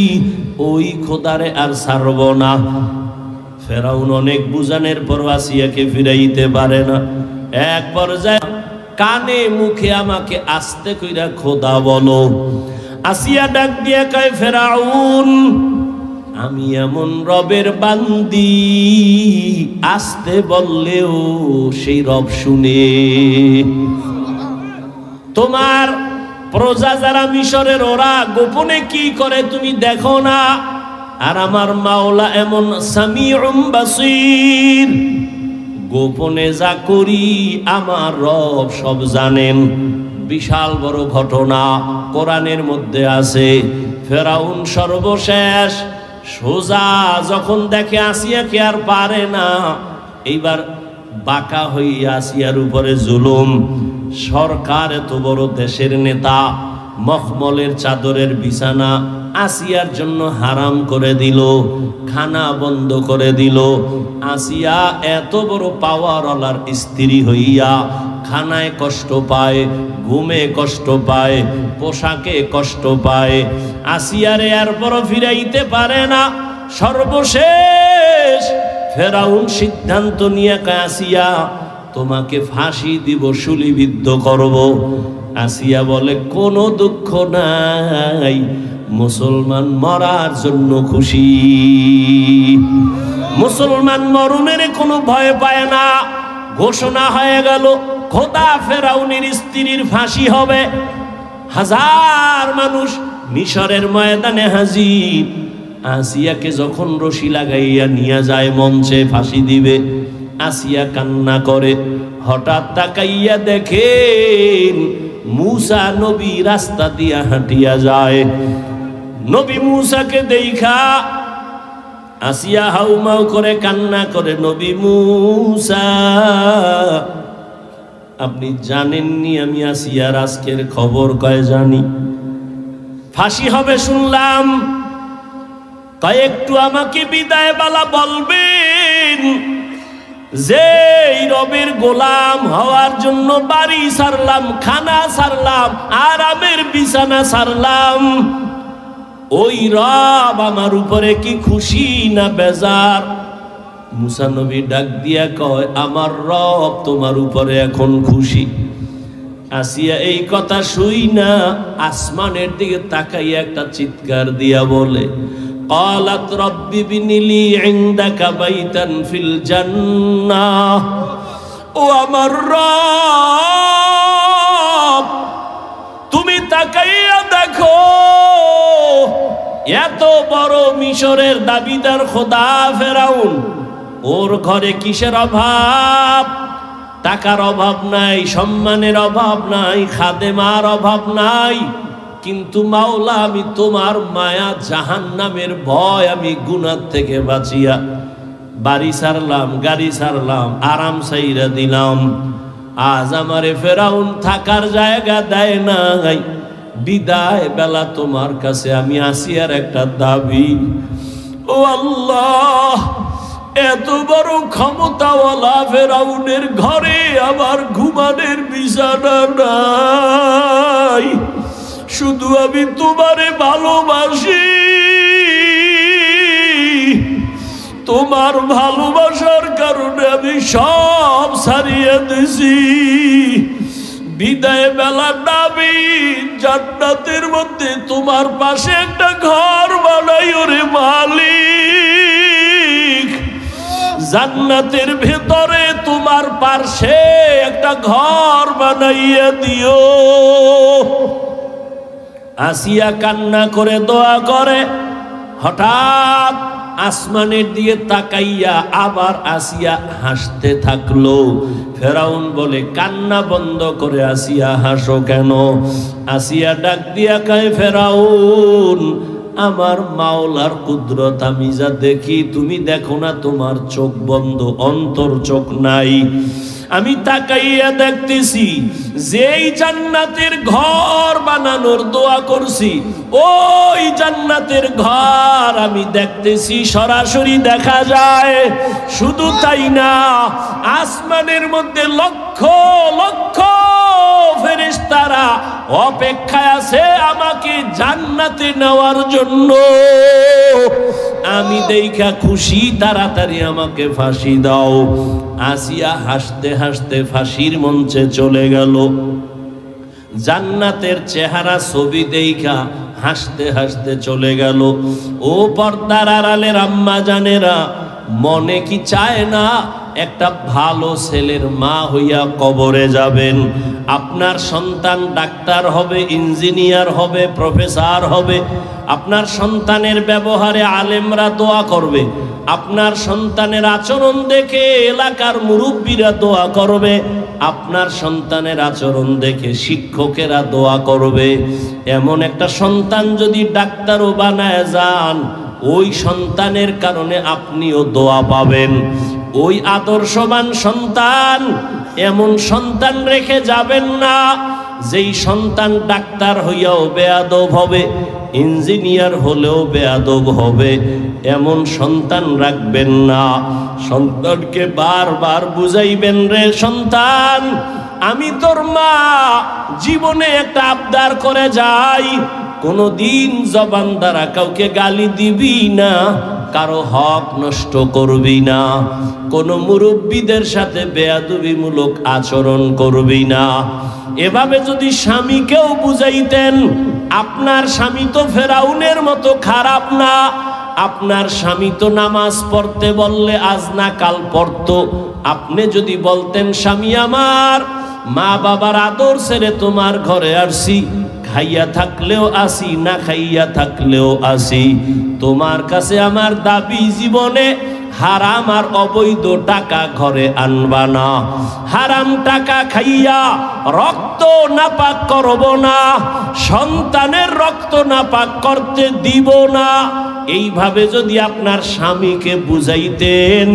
ওই খোদারে আর ছাড়ব না। ফেরাউন অনেক বুঝানোর পর আসিয়াকে ফিরাইতে পারে না। এক পর্যায়ে কানে মুখে আমাকে আস্তে কইরা খোদা বলো। আসিয়া ডাক দিয়া কয়, ফেরাউন, আমি এমন রবের বান্দি, আস্তে বললেও সেই রব শুনে। তোমার প্রজা যারা মিশরের, ওরা গোপনে কি করে তুমি দেখো না, আর আমার মাওলা এমন সামিউম বাসীর, গোপনে যা করি আমার রব সব জানেন। বিশাল বড় ঘটনা কোরআনের মধ্যে আছে। ফেরাউন সর্বশেষ সোজা যখন দেখে আসিয়াকে আর পারে না, এইবার বাঁকা হইয়া আসিয়ার উপরে জুলুম। সরকার এত বড় দেশের নেতা, মখমলের চাদরের বিছানা আসিয়ার জন্য হারাম করে দিল, খানা বন্ধ করে দিল। আসিয়া এত বড় পাওয়ারওয়ালার স্ত্রী হইয়া খানায় কষ্ট পায়, ঘুমে কষ্ট পায়, পোশাকে কষ্ট পায়। আসিয়ারে এরপর ফিরাইতে পারে না। সর্বশেষ ফেরাউন সিদ্ধান্ত নিয়ে কয়, আসিয়া তোমাকে ফাঁসি দিব, শুলিবিদ্ধ করব। আসিয়া বলে, কোনো দুঃখ নাই, মুসলমান মরার জন্য খুশি। মুসলমান মরণের কোনো ভয় পায় না। ঘোষণা হয়ে গেল, খোদা ফেরাউনের স্ত্রীর ফাঁসি হবে। হাজার মানুষ মিশরের ময়দানে হাজির। আসিয়াকে যখন রশি লাগাইয়া নিয়ে যায় মঞ্চে ফাঁসি দিবে, আসিয়া কান্না করে। হঠাৎ তাকাইয়া দেখেন মূসা নবী রাস্তা দিয়া হাঁটিয়া যায়। নবী মূসাকে দেখা আসিয়া হাউমাউ করে কান্না করে, নবী মূসা, আপনি জানেননি আমি আসিয়ার আজকের খবর? কয় জানি। ফাঁসি হবে শুনলাম, কয়েকটু আমাকে বিদায় বালা বলবেন, যে রবের গোলাম হওয়ার জন্য বাড়ি ছাড়লাম, খানা ছাড়লাম, আরামের বিছানা ছাড়লাম, ওই রব আমার উপরে কি খুশি না বেজার? মুসা নবী ডাক দিয়া কয়, আমার রব তোমার উপরে এখন খুশি। আসিয়া এই কথা শুই না আসমানের দিকে তাকাইয়া একটা চিৎকার দিয়া বলে, قالت رب ابن لي عندك بيتا في الجنة। ও আমার রব, তুমি তাকাইয়া দেখো, এত বড় মিশরের দাবিদার খোদা ফেরাউন, ওর ঘরে কিসের অভাব? টাকার অভাব নাই, সম্মানের অভাব নাই, খাদেমার অভাব নাই। কিন্তু মাওলা, আমি তোমার মায়া, জাহান্নামের ভয়, আমি গুনাহ থেকে বাঁচিয়া বাড়ি ছাড়লাম, গাড়ি ছাড়লাম, আরাম ছাইরা দিলাম। আজ আমারে ফেরাউন থাকার জায়গা দেয় নাই। বিদায় বেলা তোমার কাছে আমি আসিয়ার একটা দাবি। ও আল্লাহ, এত বড় ক্ষমতাওয়ালা ফেরাউনের ঘরে আমার ঘুমানের বিছানা নাই। শুধু আমি তোমারে ভালোবাসি, তোমার ভালোবাসার কারণে আমি সব ছাড়িয়ে দিছি। বিদায় বেলা নাবি জান্নাতের মধ্যে তোমার পাশে একটা ঘর বানাই, ওরে মালিক, জান্নাতের ভেতরে তোমার পাশে একটা ঘর বানাইয়া দিও। আসিয়া কান্না করে দোয়া করে। হঠাৎ আসমানের দিকে তাকাইয়া আবার আসিয়া হাসতে থাকলো। ফেরাউন বলে, কান্না বন্ধ করে আসিয়া হাসো কেন? আসিয়া ডাক দিয়া কয়, ফেরাউন, আমার মাওলার কুদরত আমি যা দেখি তুমি দেখো না, তোমার চোখ বন্ধ, অন্তর চোখ নাই। আমি তাকাইয়া দেখতেছি যেই জান্নাতের ঘর বানানোর দোয়া করছি, ওই জান্নাতের ঘর আমি দেখতেছি, সরাসরি দেখা যায়। শুধু তাই না, আসমানের মধ্যে লক্ষ লক্ষ ফেরেশতারা অপেক্ষায় আছে আমাকে জান্নাতে নেওয়ার জন্য। আমি দেখা খুশি, তাড়াতাড়ি আমাকে ফাঁসি দাও। আসিয়া হাসতে হাসতে ফাঁসির মঞ্চে চলে গেল। জান্নাতের চেহারা ছবি দেখা হাসতে হাসতে চলে গেল। ও পর্দার আড়ালের আম্মা জানেরা, মনে কি চায় না একটা ভালো ছেলের মা হইয়া কবরে যাবেন? আপনার সন্তান ডাক্তার হবে, ইঞ্জিনিয়ার হবে, প্রফেসর হবে। আপনার সন্তানের ব্যবহারে আলেমরা দোয়া করবে, আপনার সন্তানের আচরণ দেখে এলাকার মুরব্বীরা দোয়া করবে, আপনার সন্তানের আচরণ দেখে শিক্ষকেরা দোয়া করবে। এমন একটা সন্তান যদি ডাক্তারও বানায় যান, ওই সন্তানের কারণে আপনিও দোয়া পাবেন। ওই আদর্শবান সন্তান, এমন সন্তান রেখে যাবেন না যেই সন্তান ডাক্তার হইয়াও বেয়াদব হবে, ইঞ্জিনিয়ার হলেও বেয়াদব হবে। এমন সন্তান রাখবেন না। সন্তানকে বারবার বুঝাইবেন, রে সন্তান, আমি তোর মা, জীবনে একটা আবদার করে যাই, কোনদিন জবান দ্বারা কাউকে গালি দিবি না, কারো হক নষ্ট করবি না, কোন মুরব্বীদের সাথে বেয়াদবিমূলক আচরণ করবি না। এভাবে যদি স্বামীকেও বুঝাইতেন, আপনার স্বামী তো ফেরাউনের মতো খারাপ না। আপনার স্বামী তো নামাজ পড়তে বললে আজ না কাল পড়তো। আপনি যদি বলতেন, স্বামী আমার, মা বাবার আদর ছেড়ে তোমার ঘরে আসছি, খাইয়া থাকলেও আসি, না খাইয়া থাকলেও আসি, তোমার কাছে আমার দাবি, জীবনে হারাম আর অবৈধ টাকা ঘরে আনবা না, হারাম টাকা খাইয়া রক্ত নাপাক করব না, সন্তানের রক্ত নাপাক করতে দিব না। এইভাবে যদি আপনার স্বামীকে বুঝাইতেন,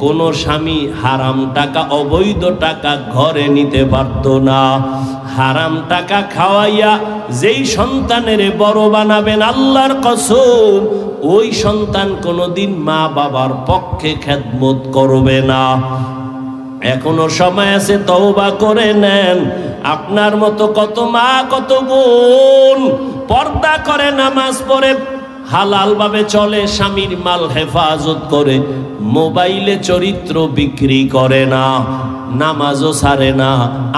কোন স্বামী হারাম টাকা, অবৈধ টাকা ঘরে নিতে পারত না। হারাম টাকা খাওয়াইয়া যেই সন্তানের বড় বানাবেন, আল্লাহর কসম, ওই সন্তান কোনোদিন মা বাবার পক্ষে খেদমত করবে না। এখনো সময় আছে, তওবা করে নেন। আপনার মতো কত মা, কত বোন পর্দা করে, নামাজ পড়ে, হালাল ভাবে চলে, স্বামীর মাল হেফাজত করে, মোবাইলে চরিত্র বিক্রি করে না, নামাজও ছাড়ে না।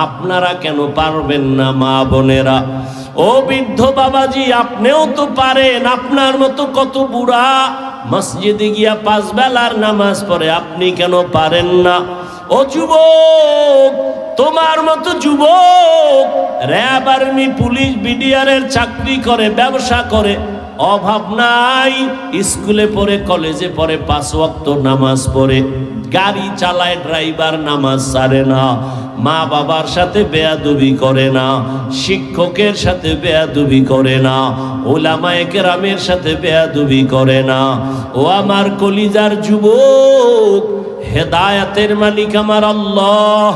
আপনারা কেন পারবেন না মা বোনেরা? ও বৃদ্ধ বাবাজি, আপনিও তো পারেন। আপনার মতো কত বুড়া মসজিদে গিয়া 5 বেলার নামাজ পড়ে, আপনি কেন পারেন না? ও যুবক, তোমার মতো যুবক র্যাব, আর্মি, পুলিশ, বিডিআরের চাকরি করে, ব্যবসা করে, অভাব নাই, স্কুলে পড়ে, কলেজে পড়ে, 5 ওয়াক্ত নামাজ পড়ে, গাড়ি চালায়, ড্রাইভার, নামাজ ছাড়ে না, মা বাবার সাথে বেয়াদবি করে না, শিক্ষকের সাথে বেয়াদবি করে না, ওলামায়ে কেরামের সাথে বেয়াদবি করে না। ও আমার কলিজার যুবক, হেদায়েতের মালিক আমার আল্লাহ,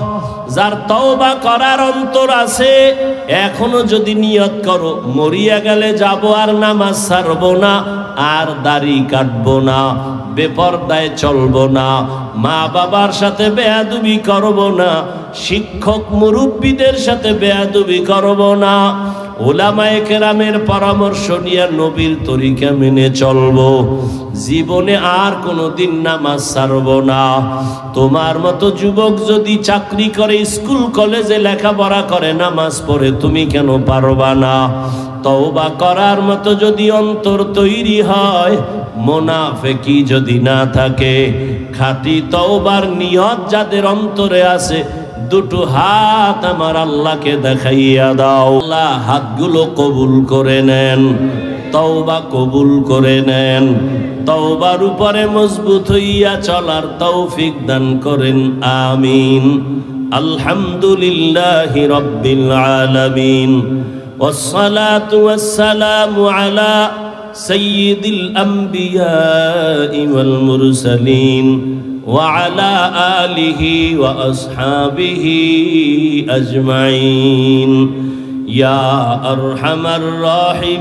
যার তওবা করার অন্তর আছে, এখনো যদি নিয়ত করো, মরিয়া গেলে যাব আর নামাজ ছাড়বো না, আর দাড়ি কাটবো না, বেপরদায় চলবো না, মা বাবার সাথে বেয়াদবি করবো না, শিক্ষক মুরব্বীদের সাথে বেয়াদবি করবো না, ওলামায়ে কেরামের পরামর্শ নিয়ে নবীর তরিকা মেনে চলবো, জীবনে আর কোনোদিন নামাজ ছাড়বো না। তোমার মতো যুবক যদি চাকরি করে, স্কুল কলেজে লেখাপড়া করে, নামাজ পড়ে, তুমি কেন পারবা না? তওবা করার মতো যদি অন্তর তৈরি হয়, মুনাফিকি যদি না থাকে, খাঁটি তওবার নিয়ত যাদের অন্তরে আছে, দুটো হাত আমার আল্লাহকে দেখাইয়া দাও। আল্লাহ হাতগুলো কবুল করে নেন, তওবা কবুল করে নেন, তওবার উপরে মজবুত হইয়া চলার তৌফিক দান করেন, আমিন। আলহামদুলিল্লাহি রাব্বিল আলামিন, والصلاة والسلام على سيد الأنبياء والمرسلين وعلى آله وأصحابه أجمعين يا أرحم الراحمين